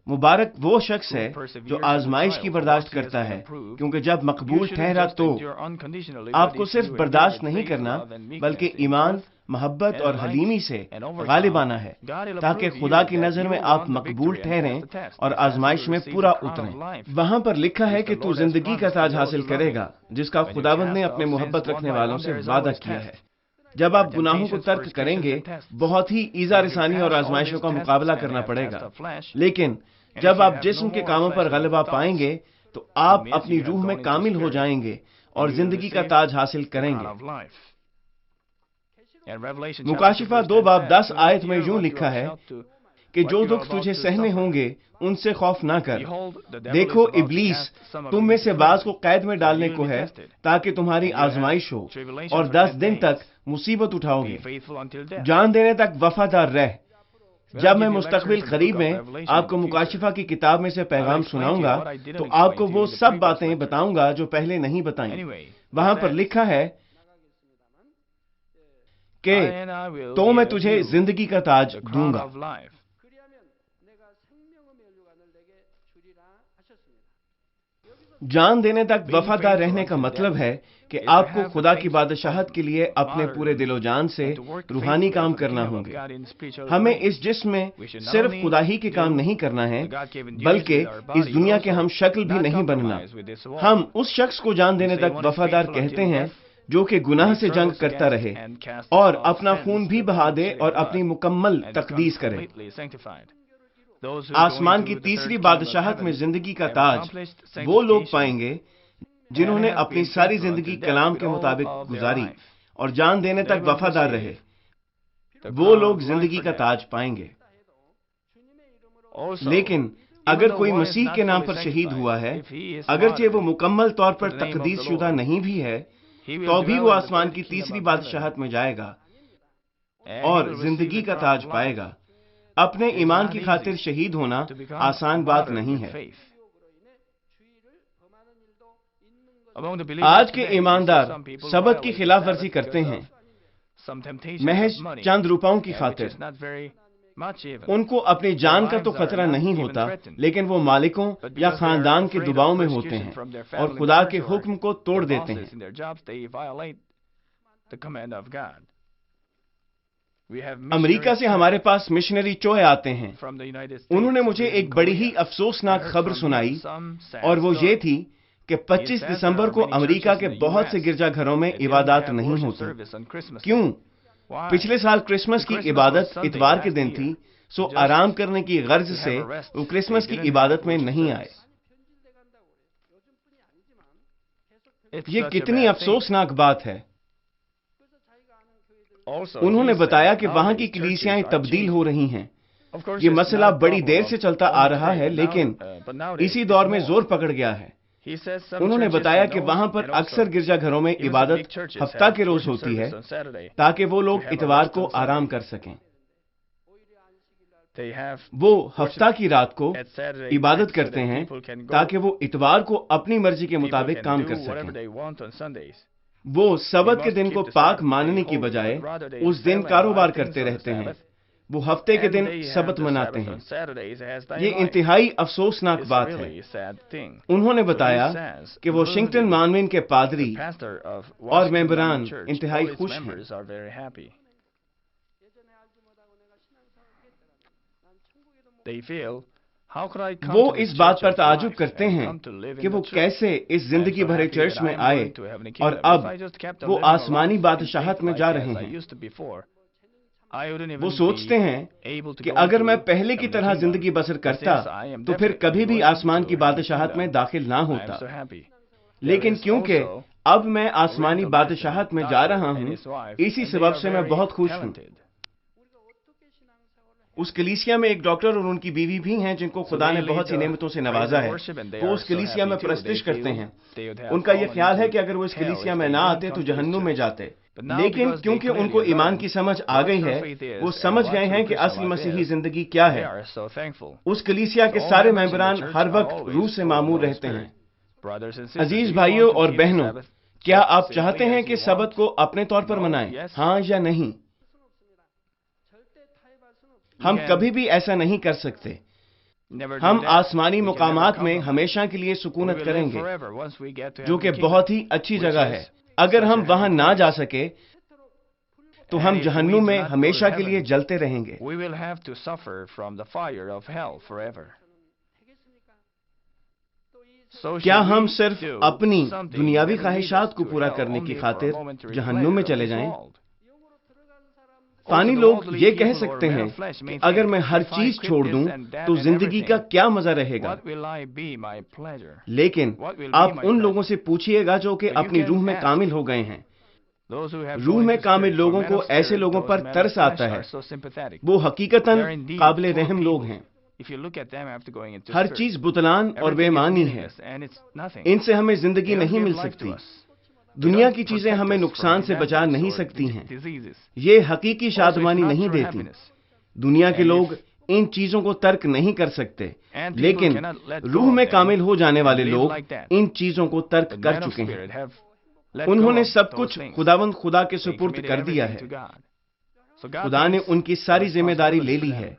مبارک وہ شخص ہے جو آزمائش کی برداشت کرتا ہے، کیونکہ جب مقبول ٹھہرا تو آپ کو صرف برداشت نہیں کرنا بلکہ ایمان، محبت اور حلیمی سے غالب آنا ہے، تاکہ خدا کی نظر میں آپ مقبول ٹھہریں اور آزمائش میں پورا اتریں. وہاں پر لکھا ہے کہ تو زندگی کا تاج حاصل کرے گا جس کا خداوند نے اپنے محبت رکھنے والوں سے وعدہ کیا ہے. جب آپ گناہوں کو ترک کریں گے بہت ہی ایذا رسانی اور آزمائشوں کا مقابلہ کرنا پڑے گا، لیکن جب آپ جسم کے کاموں پر غلبہ پائیں گے تو آپ اپنی روح میں کامل ہو جائیں گے اور زندگی کا تاج حاصل کریں گے. مکاشفہ 2 باب 10 آیت میں یوں لکھا ہے کہ جو دکھ تجھے سہنے ہوں گے ان سے خوف نہ کر. دیکھو ابلیس تم میں سے بعض کو قید میں ڈالنے کو ہے تاکہ تمہاری آزمائش ہو، اور 10 دن تک مصیبت اٹھاؤ گے. جان دینے تک وفادار رہ. جب میں مستقبل قریب میں آپ کو مکاشفہ کی کتاب میں سے پیغام سناؤں گا تو آپ کو وہ سب باتیں بتاؤں گا جو پہلے نہیں بتائیں. وہاں پر لکھا ہے کہ تو میں تجھے زندگی کا تاج دوں گا. جان دینے تک وفادار رہنے کا مطلب ہے کہ آپ کو خدا کی بادشاہت کے لیے اپنے پورے دل و جان سے روحانی کام کرنا ہوں گے. ہمیں اس جسم میں صرف خدا ہی کے کام نہیں کرنا ہے بلکہ اس دنیا کے ہم شکل بھی نہیں بننا. ہم اس شخص کو جان دینے تک وفادار کہتے ہیں جو کہ گناہ سے جنگ کرتا رہے اور اپنا خون بھی بہا دے اور اپنی مکمل تقدیس کرے. آسمان کی تیسری بادشاہت میں زندگی کا تاج وہ لوگ پائیں گے جنہوں نے اپنی ساری زندگی کلام کے مطابق گزاری اور جان دینے تک وفادار رہے. وہ لوگ زندگی کا تاج پائیں گے. لیکن اگر کوئی مسیح کے نام پر شہید ہوا ہے، اگرچہ وہ مکمل طور پر تقدیس شدہ نہیں بھی ہے، تو بھی وہ آسمان کی تیسری بادشاہت میں جائے گا اور زندگی کا تاج پائے گا. اپنے ایمان کی خاطر شہید ہونا آسان بات نہیں ہے. آج کے ایماندار سبت کی خلاف ورزی کرتے ہیں محض چند روپاؤں کی خاطر. ان کو اپنی جان کا تو خطرہ نہیں ہوتا، لیکن وہ مالکوں یا خاندان کے دباؤ میں ہوتے ہیں اور خدا کے حکم کو توڑ دیتے ہیں. امریکہ سے ہمارے پاس مشنری چوئے آتے ہیں. انہوں نے مجھے ایک بڑی ہی افسوسناک خبر سنائی، اور وہ یہ تھی کہ 25 دسمبر کو امریکہ کے بہت سے گرجا گھروں میں عبادات نہیں ہوتی. کیوں؟ پچھلے سال کرسمس کی عبادت اتوار کے دن تھی، سو آرام کرنے کی غرض سے وہ کرسمس کی عبادت میں نہیں آئے. یہ کتنی افسوسناک بات ہے. انہوں نے بتایا کہ وہاں کی کلیسیاں تبدیل ہو رہی ہیں. یہ مسئلہ بڑی دیر سے چلتا آ رہا ہے لیکن اسی دور میں زور پکڑ گیا ہے. انہوں نے بتایا کہ وہاں پر اکثر گرجا گھروں میں عبادت ہفتہ کے روز ہوتی ہے تاکہ وہ لوگ اتوار کو آرام کر سکیں. وہ ہفتہ کی رات کو عبادت کرتے ہیں تاکہ وہ اتوار کو اپنی مرضی کے مطابق کام کر سکیں. وہ سبت کے دن کو پاک ماننے کی بجائے اس دن کاروبار کرتے رہتے ہیں. وہ ہفتے کے دن سبت مناتے ہیں. یہ انتہائی افسوسناک بات ہے. انہوں نے بتایا کہ واشنگٹن مانوین کے پادری اور ممبران انتہائی خوش ہیں. وہ اس بات پر تعجب کرتے ہیں کہ وہ کیسے اس زندگی بھرے چرچ میں آئے اور اب وہ آسمانی بادشاہت میں جا رہے ہیں. وہ سوچتے ہیں کہ اگر میں پہلے کی طرح زندگی بسر کرتا تو پھر کبھی بھی آسمان کی بادشاہت میں داخل نہ ہوتا. لیکن کیونکہ اب میں آسمانی بادشاہت میں جا رہا ہوں، اسی سبب سے میں بہت خوش ہوں. اس کلیسیا میں ایک ڈاکٹر اور ان کی بیوی بھی ہیں جن کو خدا نے بہت سی نعمتوں سے نوازا ہے. وہ اس کلیسیا میں پرستش کرتے ہیں. ان کا یہ خیال ہے کہ اگر وہ اس کلیسیا میں نہ آتے تو جہنم میں جاتے. لیکن کیونکہ ان کو ایمان کی سمجھ آ گئی ہے، وہ سمجھ گئے ہیں کہ اصل مسیحی زندگی کیا ہے. اس کلیسیا کے سارے ممبران ہر وقت روح سے معمور رہتے ہیں. عزیز بھائیوں اور بہنوں، کیا آپ چاہتے ہیں کہ سبت کو اپنے طور پر منائیں؟ ہاں یا نہیں؟ ہم کبھی بھی ایسا نہیں کر سکتے. ہم آسمانی مقامات میں ہمیشہ کے لیے سکونت کریں گے، جو کہ بہت ہی اچھی جگہ ہے. اگر ہم وہاں نہ جا سکے تو ہم جہنم میں ہمیشہ کے لیے جلتے رہیں گے. کیا ہم صرف اپنی دنیاوی خواہشات کو پورا کرنے کی خاطر جہنم میں چلے جائیں؟ فانی لوگ یہ کہہ سکتے ہیں کہ اگر میں ہر چیز چھوڑ دوں تو زندگی کا کیا مزہ رہے گا. لیکن آپ ان لوگوں سے پوچھئے گا جو کہ اپنی روح میں کامل ہو گئے ہیں. روح میں کامل لوگوں کو ایسے لوگوں پر ترس آتا ہے، وہ حقیقتاً قابل رحم لوگ ہیں۔ ہر چیز بتلان اور بے معنی ہے، ان سے ہمیں زندگی نہیں مل سکتی۔ دنیا کی چیزیں ہمیں نقصان سے بچا نہیں سکتی ہیں، یہ حقیقی شادمانی نہیں دیتی۔ دنیا کے لوگ ان چیزوں کو ترک نہیں کر سکتے، لیکن روح میں کامل ہو جانے والے لوگ ان چیزوں کو ترک کر چکے ہیں۔ انہوں نے سب کچھ خداوند خدا کے سپرد کر دیا ہے، خدا نے ان کی ساری ذمہ داری لے لی ہے۔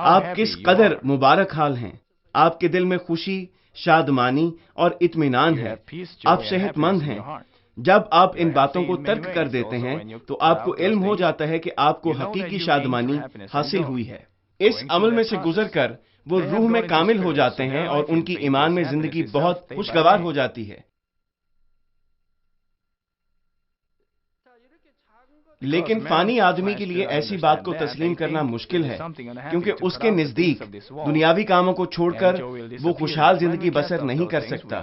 آپ کس قدر مبارک حال ہیں، آپ کے دل میں خوشی، شادمانی اور اطمینان ہے، آپ صحت مند ہیں۔ جب آپ ان باتوں کو ترک کر دیتے ہیں تو آپ کو علم ہو جاتا ہے کہ آپ کو حقیقی شادمانی حاصل ہوئی ہے۔ اس عمل میں سے گزر کر وہ روح میں کامل ہو جاتے ہیں اور ان کی ایمان میں زندگی بہت خوشگوار ہو جاتی ہے۔ لیکن فانی آدمی کے لیے ایسی بات کو تسلیم کرنا مشکل ہے، کیونکہ اس کے نزدیک دنیاوی کاموں کو چھوڑ کر وہ خوشحال زندگی بسر نہیں کر سکتا۔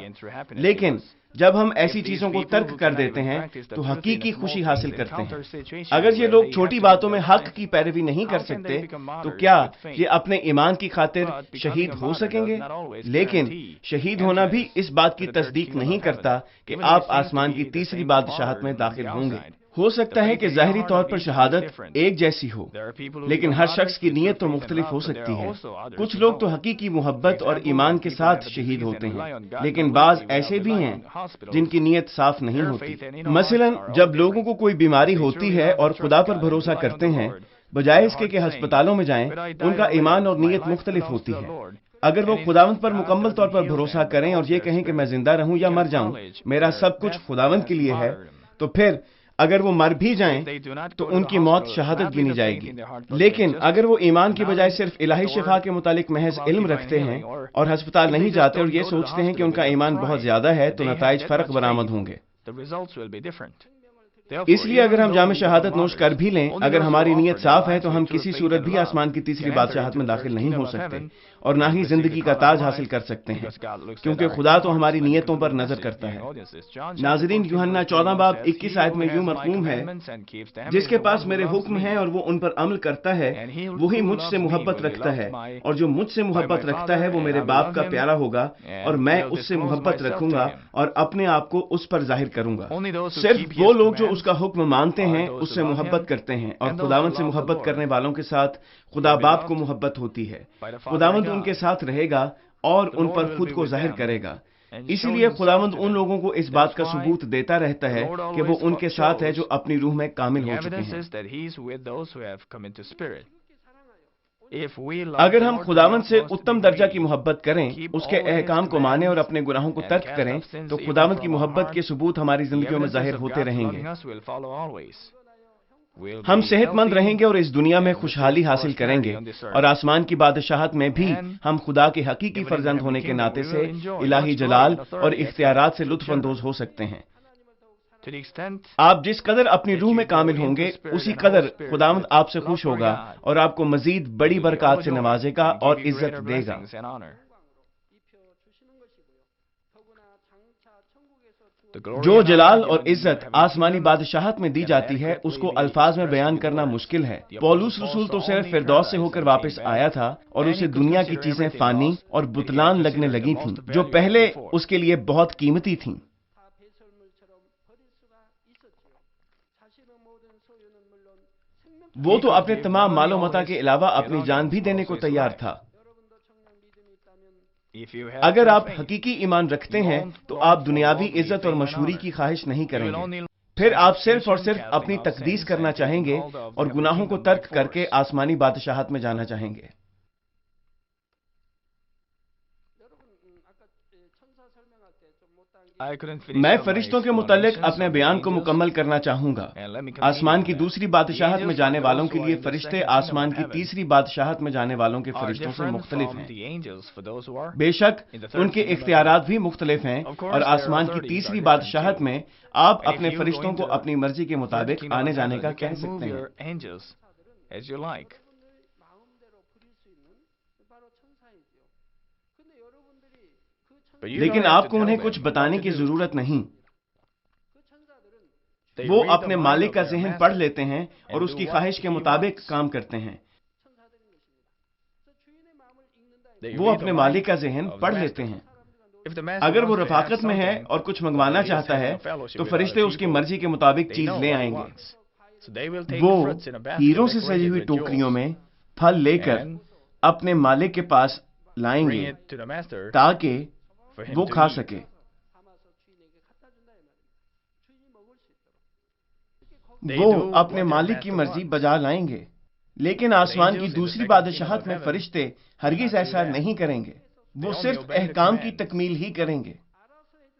لیکن جب ہم ایسی چیزوں کو ترک کر دیتے ہیں تو حقیقی خوشی حاصل کرتے ہیں۔ اگر یہ لوگ چھوٹی باتوں میں حق کی پیروی نہیں کر سکتے تو کیا یہ اپنے ایمان کی خاطر شہید ہو سکیں گے؟ لیکن شہید ہونا بھی اس بات کی تصدیق نہیں کرتا کہ آپ آسمان کی تیسری بادشاہت میں داخل ہوں گے۔ ہو سکتا ہے کہ ظاہری طور پر شہادت ایک جیسی ہو، لیکن ہر شخص کی نیت تو مختلف ہو سکتی ہے۔ کچھ لوگ تو حقیقی محبت اور ایمان کے ساتھ شہید ہوتے ہیں، لیکن بعض ایسے بھی ہیں جن کی نیت صاف نہیں ہوتی۔ مثلا جب لوگوں کو کوئی بیماری ہوتی ہے اور خدا پر بھروسہ کرتے ہیں، بجائے اس کے کہ ہسپتالوں میں جائیں، ان کا ایمان اور نیت مختلف ہوتی ہے۔ اگر وہ خداوند پر مکمل طور پر بھروسہ کریں اور یہ کہیں کہ میں زندہ رہوں یا مر جاؤں، میرا سب کچھ خداوند کے لیے ہے، تو پھر اگر وہ مر بھی جائیں تو ان کی موت شہادت گنی جائے گی۔ لیکن اگر وہ ایمان کی بجائے صرف الہی شفا کے متعلق محض علم رکھتے ہیں اور ہسپتال نہیں جاتے اور یہ سوچتے ہیں کہ ان کا ایمان بہت زیادہ ہے، تو نتائج فرق برآمد ہوں گے۔ اس لیے اگر ہم جام شہادت نوش کر بھی لیں، اگر ہماری نیت صاف ہے تو ہم کسی صورت بھی آسمان کی تیسری بادشاہت میں داخل نہیں ہو سکتے اور نہ ہی زندگی کا تاج حاصل کر سکتے ہیں، کیونکہ خدا تو ہماری نیتوں پر نظر کرتا ہے۔ ناظرین، یوحنا 14 باب 21 آیت میں یوں مرقوم ہے، جس کے پاس میرے حکم ہیں اور وہ ان پر عمل کرتا ہے، وہی مجھ سے محبت رکھتا ہے، اور جو مجھ سے محبت رکھتا ہے وہ میرے باپ کا پیارا ہوگا، اور میں اس سے محبت رکھوں گا اور اپنے آپ کو اس پر ظاہر کروں گا۔ صرف وہ لوگ جو اس کا حکم مانتے ہیں اس سے محبت کرتے ہیں، اور خداوند سے محبت کرنے والوں کے ساتھ خدا باپ کو محبت ہوتی ہے۔ خداوند ان کے ساتھ رہے گا اور ان پر خود کو ظاہر کرے گا۔ اسی لیے خداوند ان لوگوں کو اس بات کا ثبوت دیتا رہتا ہے کہ وہ ان کے ساتھ ہے جو اپنی روح میں کامل ہو چکے ہیں۔ اگر ہم خداوند سے اتم درجہ کی محبت کریں، اس کے احکام کو مانیں اور اپنے گناہوں کو ترک کریں، تو خداوند کی محبت کے ثبوت ہماری زندگیوں میں ظاہر ہوتے رہیں گے۔ ہم صحت مند رہیں گے اور اس دنیا میں خوشحالی حاصل کریں گے، اور آسمان کی بادشاہت میں بھی ہم خدا کے حقیقی فرزند ہونے کے ناطے سے الہی جلال اور اختیارات سے لطف اندوز ہو سکتے ہیں۔ آپ جس قدر اپنی روح میں کامل ہوں گے، اسی قدر خداوند آپ سے خوش ہوگا اور آپ کو مزید بڑی برکات سے نوازے گا اور عزت دے گا۔ جو جلال اور عزت آسمانی بادشاہت میں دی جاتی ہے، اس کو الفاظ میں بیان کرنا مشکل ہے۔ پولس رسول تو صرف فردوس سے ہو کر واپس آیا تھا اور اسے دنیا کی چیزیں فانی اور بتلان لگنے لگی تھیں، جو پہلے اس کے لیے بہت قیمتی تھیں۔ وہ تو اپنے تمام مال و متاع کے علاوہ اپنی جان بھی دینے کو تیار تھا۔ اگر آپ حقیقی ایمان رکھتے ہیں تو آپ دنیاوی عزت اور مشہوری کی خواہش نہیں کریں گے، پھر آپ صرف اور صرف اپنی تقدیس کرنا چاہیں گے اور گناہوں کو ترک کر کے آسمانی بادشاہت میں جانا چاہیں گے۔ میں فرشتوں کے متعلق اپنے بیان کو مکمل کرنا چاہوں گا۔ آسمان کی دوسری بادشاہت میں جانے والوں کے لیے فرشتے آسمان کی تیسری بادشاہت میں جانے والوں کے فرشتوں سے مختلف ہیں۔ بے شک ان کے اختیارات بھی مختلف ہیں، اور آسمان کی تیسری بادشاہت میں آپ اپنے فرشتوں کو اپنی مرضی کے مطابق آنے جانے کا کہہ سکتے ہیں۔ لیکن آپ کو انہیں کچھ بتانے کی ضرورت نہیں. وہ اپنے مالک کا ذہن پڑھ لیتے ہیں اور اس کی خواہش کے مطابق کام کرتے ہیں. وہ اپنے مالک کا ذہن پڑھ لیتے ہیں. اگر وہ رفاقت میں ہے اور کچھ منگوانا چاہتا ہے تو فرشتے اس کی مرضی کے مطابق چیز لے آئیں گے. وہ ہیروں سے سجی ہوئی ٹوکریوں میں پھل لے کر اپنے مالک کے پاس لائیں گے تاکہ وہ کھا سکے. وہ اپنے مالک کی مرضی بجا لائیں گے. لیکن آسمان کی دوسری بادشاہت میں فرشتے ہرگز ایسا نہیں کریں گے. وہ صرف احکام کی تکمیل ہی کریں گے.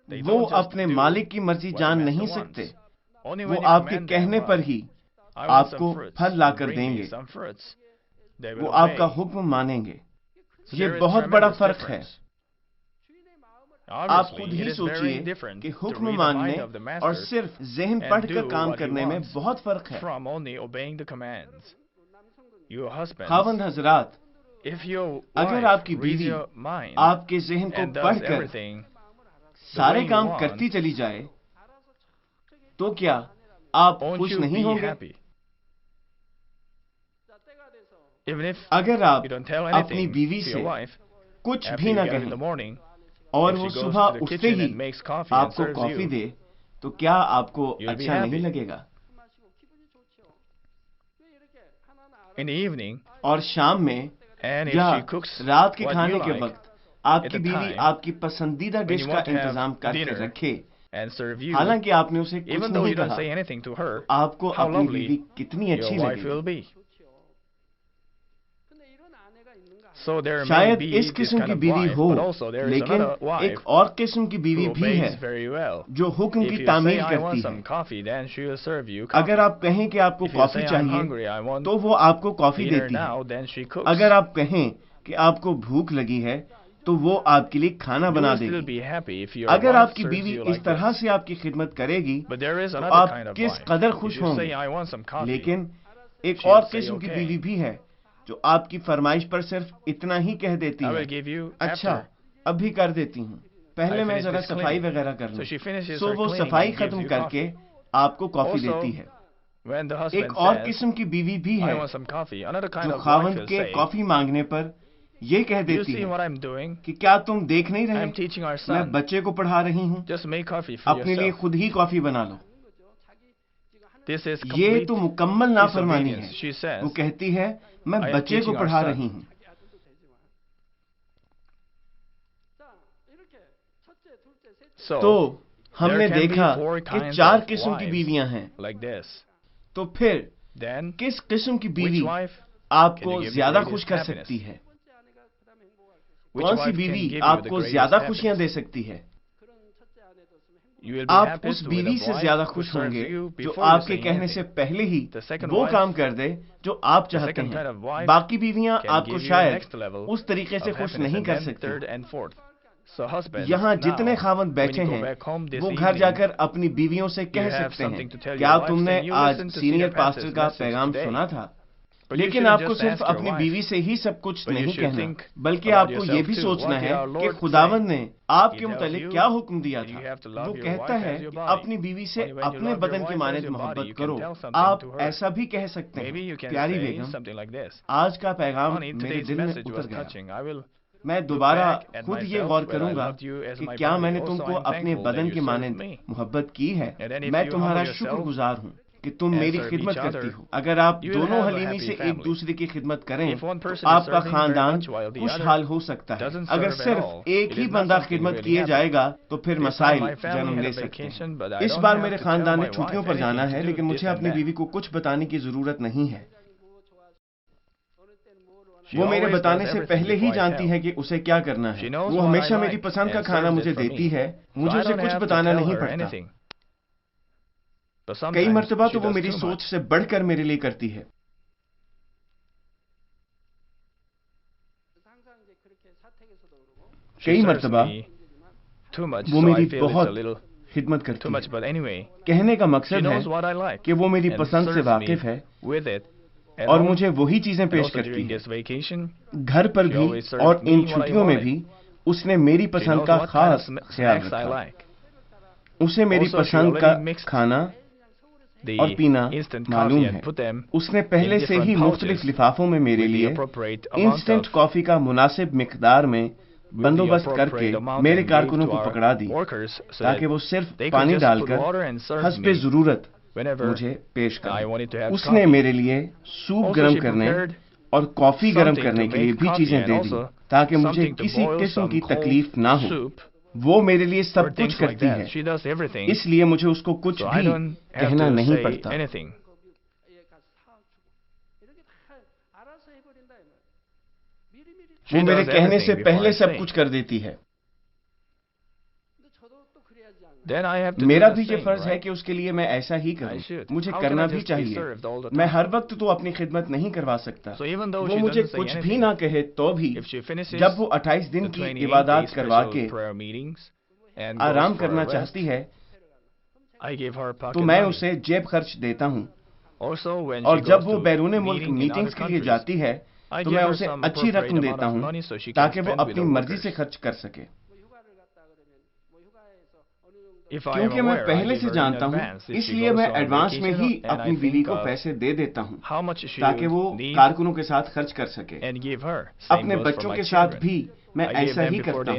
وہ اپنے مالک کی مرضی جان نہیں سکتے. وہ آپ کے کہنے پر ہی آپ کو پھل لا کر دیں گے. وہ آپ کا حکم مانیں گے. یہ بہت بڑا فرق ہے. آپ خود ہی سوچئے کہ حکم ماننے اور صرف ذہن پڑھ کر کام کرنے میں بہت فرق ہے. خاوند حضرات، اگر آپ کی بیوی آپ کے ذہن کو پڑھ کر سارے کام کرتی چلی جائے تو کیا آپ خوش نہیں ہوں گے؟ اگر آپ اپنی بیوی سے کچھ بھی نہ کہیں اور وہ صبح اٹھتے ہی آپ کو کافی دے تو کیا آپ کو اچھا نہیں لگے گا؟ اور شام میں یا رات کے کھانے کے وقت آپ کی بیوی آپ کی پسندیدہ ڈش کا انتظام کر کے رکھے حالانکہ آپ نے اسے کچھ نہیں کہا، آپ کو اپنی بیوی کتنی اچھی لگے گی؟ شاید اس قسم کی بیوی ہو، لیکن ایک اور قسم کی بیوی بھی ہے جو حکم کی تعمیل کرتی ہے. اگر آپ کہیں کہ آپ کو کافی چاہیے تو وہ آپ کو کافی دیتی ہے. اگر آپ کہیں کہ آپ کو بھوک لگی ہے تو وہ آپ کے لیے کھانا بنا دے گی. اگر آپ کی بیوی اس طرح سے آپ کی خدمت کرے گی تو آپ کس قدر خوش ہوں گے. لیکن ایک اور قسم کی بیوی بھی ہے جو آپ کی فرمائش پر صرف اتنا ہی کہہ دیتی ہے، اچھا اب بھی کر دیتی ہوں، پہلے میں ذرا صفائی وغیرہ کر لوں. سو وہ صفائی ختم کر کے آپ کو کافی دیتی ہے. ایک اور قسم کی بیوی بھی ہے جو خاوند کے کافی مانگنے پر یہ کہہ دیتی ہے کہ کیا تم دیکھ نہیں رہے میں بچے کو پڑھا رہی ہوں، اپنے لیے خود ہی کافی بنا لو. یہ تو مکمل نافرمانی ہے. وہ کہتی ہے میں بچے کو پڑھا رہی ہوں. تو ہم نے دیکھا کہ 4 قسم کی بیویاں ہیں. تو پھر کس قسم کی بیوی آپ کو زیادہ خوش کر سکتی ہے؟ کون سی بیوی آپ کو زیادہ خوشیاں دے سکتی ہے؟ آپ اس بیوی سے زیادہ خوش ہوں گے جو آپ کے کہنے سے پہلے ہی وہ کام کر دے جو آپ چاہتے ہیں. باقی بیویاں آپ کو شاید اس طریقے سے خوش نہیں کر سکتی. یہاں جتنے خاوند بیٹھے ہیں وہ گھر جا کر اپنی بیویوں سے کہہ سکتے ہیں کیا تم نے آج سینئر پاسٹر کا پیغام سنا تھا؟ لیکن آپ کو صرف اپنی بیوی سے ہی سب کچھ نہیں کہنا، بلکہ آپ کو یہ بھی سوچنا ہے کہ خداوند نے آپ کے متعلق کیا حکم دیا تھا. وہ کہتا ہے اپنی بیوی سے اپنے بدن کی مانند محبت کرو. آپ ایسا بھی کہہ سکتے ہیں پیاری بیگم آج کا پیغام میرے دل میں اتر گیا. میں دوبارہ خود یہ غور کروں گا کہ کیا میں نے تم کو اپنے بدن کی مانند محبت کی ہے. میں تمہارا شکر گزار ہوں کہ تم میری خدمت کرتی ہو. اگر آپ دونوں حلیمی سے ایک دوسرے کی خدمت کریں تو آپ کا خاندان خوشحال ہو سکتا ہے. اگر صرف ایک ہی بندہ خدمت کیے جائے گا تو پھر مسائل جنم لے سکتے ہیں. اس بار میرے خاندان نے چھٹیوں پر جانا ہے لیکن مجھے اپنی بیوی کو کچھ بتانے کی ضرورت نہیں ہے. وہ میرے بتانے سے پہلے ہی جانتی ہے کہ اسے کیا کرنا ہے. وہ ہمیشہ میری پسند کا کھانا مجھے دیتی ہے، مجھے اسے کچھ بتانا نہیں پڑتا. کئی مرتبہ تو وہ میری سوچ سے بڑھ کر میرے لیے کرتی ہے. کئی مرتبہ وہ میری بہت خدمت کرتی ہے. کہنے کا مقصد ہے کہ وہ میری پسند سے واقف ہے اور مجھے وہی چیزیں پیش کرتی ہے۔ گھر پر بھی اور ان چھٹیوں میں بھی اس نے میری پسند کا خاص خیال رکھا۔ اسے میری پسند کا کھانا اور پینا معلوم ہے۔ اس نے پہلے سے ہی مختلف لفافوں میں میرے لیے انسٹنٹ کافی کا مناسب مقدار میں بندوبست کر کے میرے کارکنوں کو پکڑا دی تاکہ وہ صرف پانی ڈال کر حسب ضرورت مجھے پیش کریں۔ اس نے میرے لیے سوپ گرم کرنے اور کافی گرم کرنے کے لیے بھی چیزیں دے دی تاکہ مجھے کسی قسم کی تکلیف نہ ہو۔ وہ میرے لیے سب کچھ کرتی ہے، اس لیے مجھے اس کو کچھ بھی کہنا نہیں پڑتا۔ وہ میرے کہنے سے پہلے سب کچھ کر دیتی ہے۔ میرا بھی یہ فرض ہے کہ اس کے لیے میں ایسا ہی کروں۔ مجھے کرنا بھی چاہیے۔ میں ہر وقت تو اپنی خدمت نہیں کروا سکتا۔ وہ مجھے کچھ بھی نہ کہے تو بھی جب وہ 28 دن کی عبادات کروا کے آرام کرنا چاہتی ہے تو میں اسے جیب خرچ دیتا ہوں، اور جب وہ بیرون ملک میٹنگز کے لیے جاتی ہے تو میں اسے اچھی رقم دیتا ہوں تاکہ وہ اپنی مرضی سے خرچ کر سکے۔ کیونکہ میں پہلے سے جانتا ہوں، اس لیے میں ایڈوانس میں ہی اپنی بیوی کو پیسے دے دیتا ہوں تاکہ وہ کارکنوں کے ساتھ خرچ کر سکے۔ اپنے بچوں کے ساتھ بھی میں ایسا ہی کرتا ہوں۔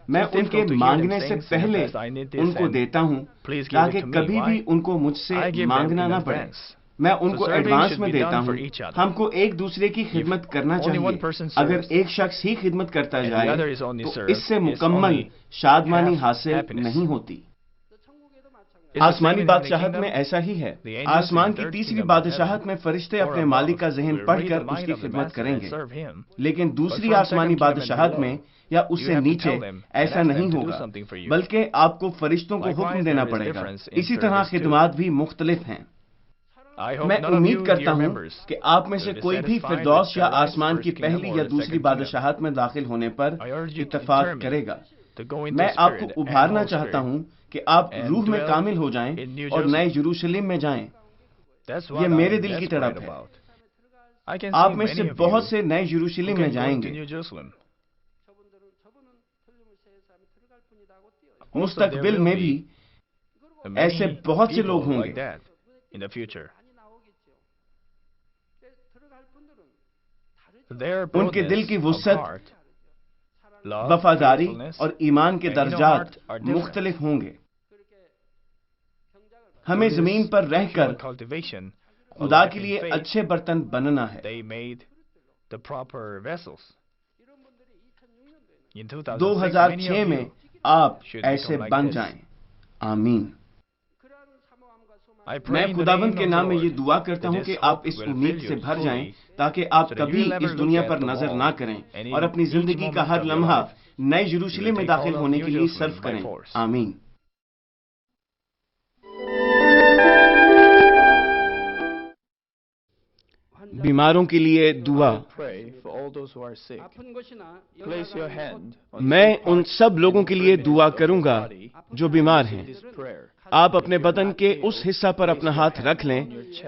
میں ان کے مانگنے سے پہلے ان کو دیتا ہوں تاکہ کبھی بھی ان کو مجھ سے مانگنا نہ پڑے۔ میں ان کو ایڈوانس میں دیتا ہوں۔ ہم کو ایک دوسرے کی خدمت کرنا چاہیے۔ اگر ایک شخص ہی خدمت کرتا جائے تو اس سے مکمل شادمانی حاصل نہیں ہوتی۔ آسمانی بادشاہت میں ایسا ہی ہے۔ آسمان کی تیسری بادشاہت میں فرشتے اپنے مالک کا ذہن پڑھ کر اس کی خدمت کریں گے، لیکن دوسری آسمانی بادشاہت میں یا اس سے نیچے ایسا نہیں ہوگا، بلکہ آپ کو فرشتوں کو حکم دینا پڑے گا۔ اسی طرح خدمات بھی مختلف ہیں۔ میں امید کرتا ہوں کہ آپ میں سے کوئی بھی فردوس یا آسمان کی پہلی یا دوسری بادشاہت میں داخل ہونے پر اتفاق کرے گا۔ میں آپ کو ابھارنا چاہتا ہوں کہ آپ روح میں کامل ہو جائیں اور نئے یروشلم میں جائیں۔ یہ میرے دل کی تڑپ ہے۔ آپ میں سے بہت سے نئے یروشلم میں جائیں گے۔ مستقبل میں بھی ایسے بہت سے لوگ ہوں گے۔ ان کے دل کی وسعت، وفاداری اور ایمان کے درجات مختلف ہوں گے۔ ہمیں زمین پر رہ کر خدا کے لیے اچھے برتن بننا ہے۔ 2006 میں آپ ایسے بن جائیں۔ آمین۔ میں خداوند کے نام میں یہ دعا کرتا ہوں کہ آپ اس امید سے بھر جائیں تاکہ آپ کبھی اس دنیا پر نظر نہ کریں اور اپنی زندگی کا ہر لمحہ نئے یروشلم میں داخل ہونے کے لیے صرف کریں۔ آمین۔ بیماروں کے لیے دعا۔ میں ان سب لوگوں کے لیے دعا کروں گا جو بیمار ہیں۔ آپ اپنے بدن کے اس حصہ پر اپنا ہاتھ رکھ لیں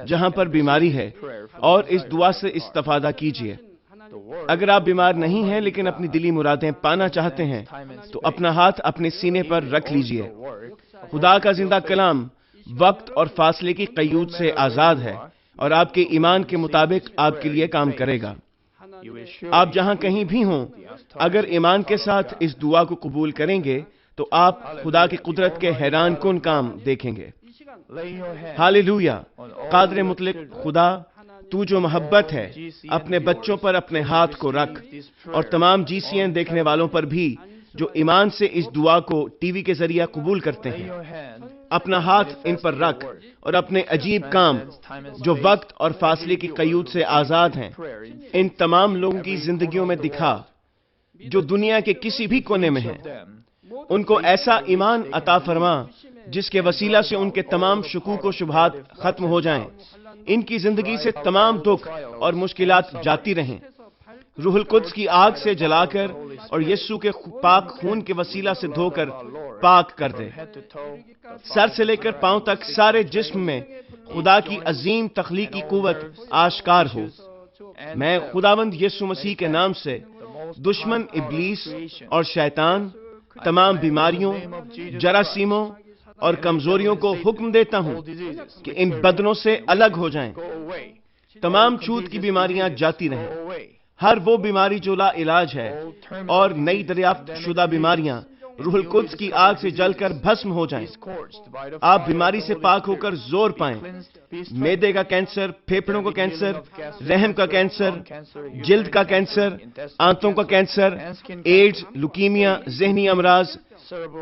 جہاں پر بیماری ہے اور اس دعا سے استفادہ کیجیے۔ اگر آپ بیمار نہیں ہیں لیکن اپنی دلی مرادیں پانا چاہتے ہیں تو اپنا ہاتھ اپنے سینے پر رکھ لیجیے۔ خدا کا زندہ کلام وقت اور فاصلے کی قیود سے آزاد ہے اور آپ کے ایمان کے مطابق آپ کے لیے کام کرے گا۔ آپ جہاں کہیں بھی ہوں، اگر ایمان کے ساتھ اس دعا کو قبول کریں گے تو آپ خدا کی قدرت کے حیران کن کام دیکھیں گے۔ ہاللویا۔ قادر مطلق خدا، تو جو محبت ہے، اپنے بچوں پر اپنے ہاتھ کو رکھ اور تمام GCN دیکھنے والوں پر بھی جو ایمان سے اس دعا کو ٹی وی کے ذریعہ قبول کرتے ہیں۔ اپنا ہاتھ ان پر رکھ اور اپنے عجیب کام جو وقت اور فاصلے کی قیود سے آزاد ہیں ان تمام لوگوں کی زندگیوں میں دکھا جو دنیا کے کسی بھی کونے میں ہیں۔ ان کو ایسا ایمان عطا فرما جس کے وسیلہ سے ان کے تمام شکوک و شبہات ختم ہو جائیں، ان کی زندگی سے تمام دکھ اور مشکلات جاتی رہیں۔ روح القدس کی آگ سے جلا کر اور یسوع کے پاک خون کے وسیلہ سے دھو کر پاک کر دے، سر سے لے کر پاؤں تک سارے جسم میں خدا کی عظیم تخلیقی قوت آشکار ہو۔ میں خداوند یسوع مسیح کے نام سے دشمن ابلیس اور شیطان، تمام بیماریوں، جراثیموں اور کمزوریوں کو حکم دیتا ہوں کہ ان بدنوں سے الگ ہو جائیں۔ تمام چھوت کی بیماریاں جاتی رہیں، ہر وہ بیماری جو لا علاج ہے اور نئی دریافت شدہ بیماریاں روح القدس کی آگ سے جل کر بھسم ہو جائیں۔ آپ بیماری سے پاک ہو کر زور پائیں۔ معدے کا کینسر، پھیپھڑوں کا کینسر، رحم کا کینسر، جلد کا کینسر، آنتوں کا کینسر، ایڈز، لیوکیمیا، ذہنی امراض،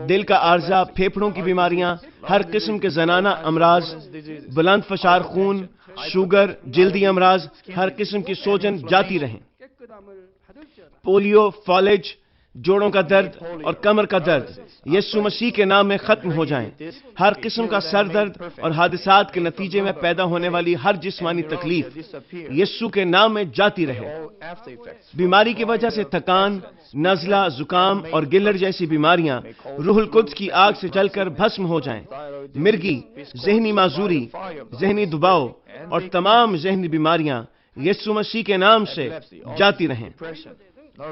دل کا عارضہ، پھیپھڑوں کی بیماریاں، ہر قسم کے زنانہ امراض، بلند فشار خون، شوگر، جلدی امراض، ہر قسم کی سوجن جاتی رہیں۔ پولیو، فالج، جوڑوں کا درد اور کمر کا درد یسوع مسیح کے نام میں ختم ہو جائیں۔ ہر قسم کا سر درد اور حادثات کے نتیجے میں پیدا ہونے والی ہر جسمانی تکلیف یسوع کے نام میں جاتی رہے۔ بیماری کی وجہ سے تھکان، نزلہ، زکام اور گلڑ جیسی بیماریاں روح القدس کی آگ سے جل کر بھسم ہو جائیں۔ مرگی، ذہنی معذوری، ذہنی دباؤ اور تمام ذہنی بیماریاں یسوع مسیح کے نام سے جاتی رہیں۔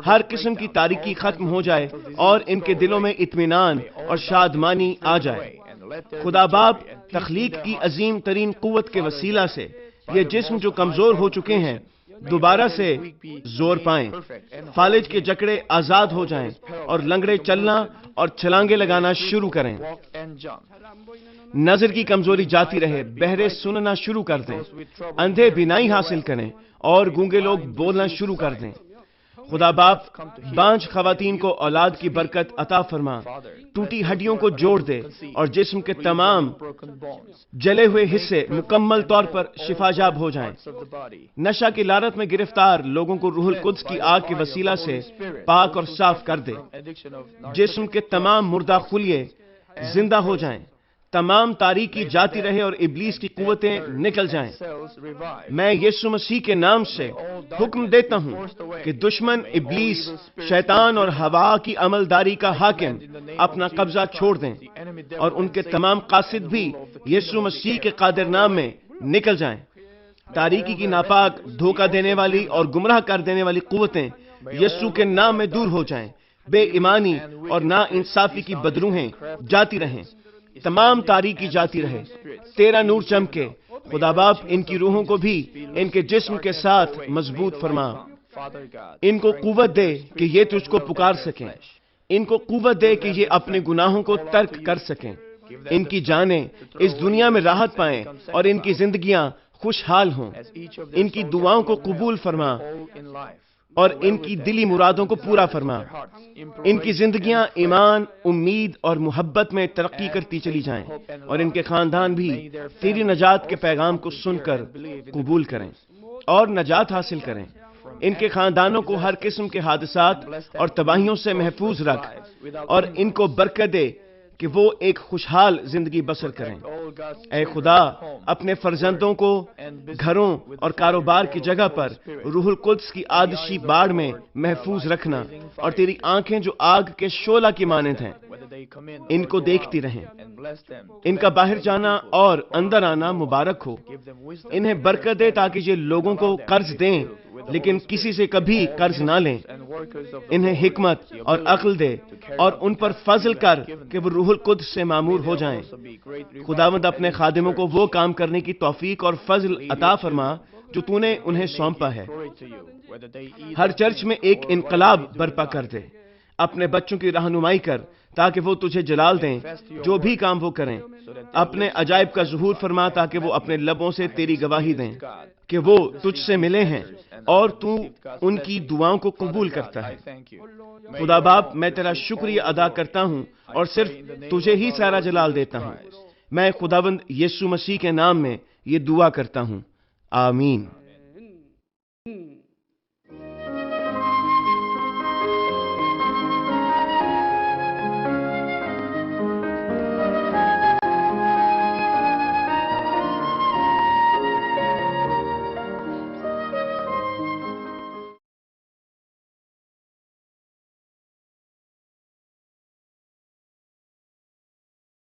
ہر قسم کی تاریکی ختم ہو جائے اور ان کے دلوں میں اطمینان اور شادمانی آ جائے۔ خدا باپ تخلیق کی عظیم ترین قوت کے وسیلہ سے یہ جسم جو کمزور ہو چکے ہیں دوبارہ سے زور پائیں، فالج کے جکڑے آزاد ہو جائیں اور لنگڑے چلنا اور چھلانگے لگانا شروع کریں۔ نظر کی کمزوری جاتی رہے، بہرے سننا شروع کر دیں، اندھے بینائی حاصل کریں اور گونگے لوگ بولنا شروع کر دیں۔ خدا باپ بانجھ خواتین کو اولاد کی برکت عطا فرما، ٹوٹی ہڈیوں کو جوڑ دے اور جسم کے تمام جلے ہوئے حصے مکمل طور پر شفا یاب ہو جائیں۔ نشہ کی لعنت میں گرفتار لوگوں کو روح القدس کی آگ کے وسیلہ سے پاک اور صاف کر دے۔ جسم کے تمام مردہ خلیے زندہ ہو جائیں، تمام تاریکی جاتی رہے اور ابلیس کی قوتیں نکل جائیں۔ میں یسوع مسیح کے نام سے حکم دیتا ہوں کہ دشمن ابلیس، شیطان اور ہوا کی عملداری کا حاکم اپنا قبضہ چھوڑ دیں اور ان کے تمام قاصد بھی یسوع مسیح کے قادر نام میں نکل جائیں۔ تاریکی کی ناپاک، دھوکہ دینے والی اور گمراہ کر دینے والی قوتیں یسوع کے نام میں دور ہو جائیں۔ بے ایمانی اور نا انصافی کی بدروہیں جاتی رہیں، تمام تاریکی جاتی رہے، تیرا نور چمکے۔ خدا باپ ان کی روحوں کو بھی ان کے جسم کے ساتھ مضبوط فرما، ان کو قوت دے کہ یہ تجھ کو پکار سکیں، ان کو قوت دے کہ یہ اپنے گناہوں کو ترک کر سکیں، ان کی جانیں اس دنیا میں راحت پائیں اور ان کی زندگیاں خوشحال ہوں۔ ان کی دعاؤں کو قبول فرما اور ان کی دلی مرادوں کو پورا فرما۔ ان کی زندگیاں ایمان، امید اور محبت میں ترقی کرتی چلی جائیں اور ان کے خاندان بھی تیری نجات کے پیغام کو سن کر قبول کریں اور نجات حاصل کریں۔ ان کے خاندانوں کو ہر قسم کے حادثات اور تباہیوں سے محفوظ رکھ اور ان کو برکت دے کہ وہ ایک خوشحال زندگی بسر کریں۔ اے خدا، اپنے فرزندوں کو گھروں اور کاروبار کی جگہ پر روح القدس کی آتشی باڑ میں محفوظ رکھنا اور تیری آنکھیں جو آگ کے شعلہ کی مانند ہیں ان کو دیکھتی رہیں۔ ان کا باہر جانا اور اندر آنا مبارک ہو۔ انہیں برکت دے تاکہ یہ لوگوں کو قرض دیں لیکن کسی سے کبھی قرض نہ لیں۔ انہیں حکمت اور عقل دے اور ان پر فضل کر کہ وہ روح القدس سے معمور ہو جائیں۔ خداوند اپنے خادموں کو وہ کام کرنے کی توفیق اور فضل عطا فرما جو تو نے انہیں سونپا ہے۔ ہر چرچ میں ایک انقلاب برپا کر دے۔ اپنے بچوں کی رہنمائی کر تاکہ وہ تجھے جلال دیں جو بھی کام وہ کریں۔ اپنے عجائب کا ظہور فرما تاکہ وہ اپنے لبوں سے تیری گواہی دیں کہ وہ تجھ سے ملے ہیں اور تو ان کی دعاؤں کو قبول کرتا ہے۔ خدا باپ، میں تیرا شکریہ ادا کرتا ہوں اور صرف تجھے ہی سارا جلال دیتا ہوں۔ میں خداوند یسوع مسیح کے نام میں یہ دعا کرتا ہوں، آمین۔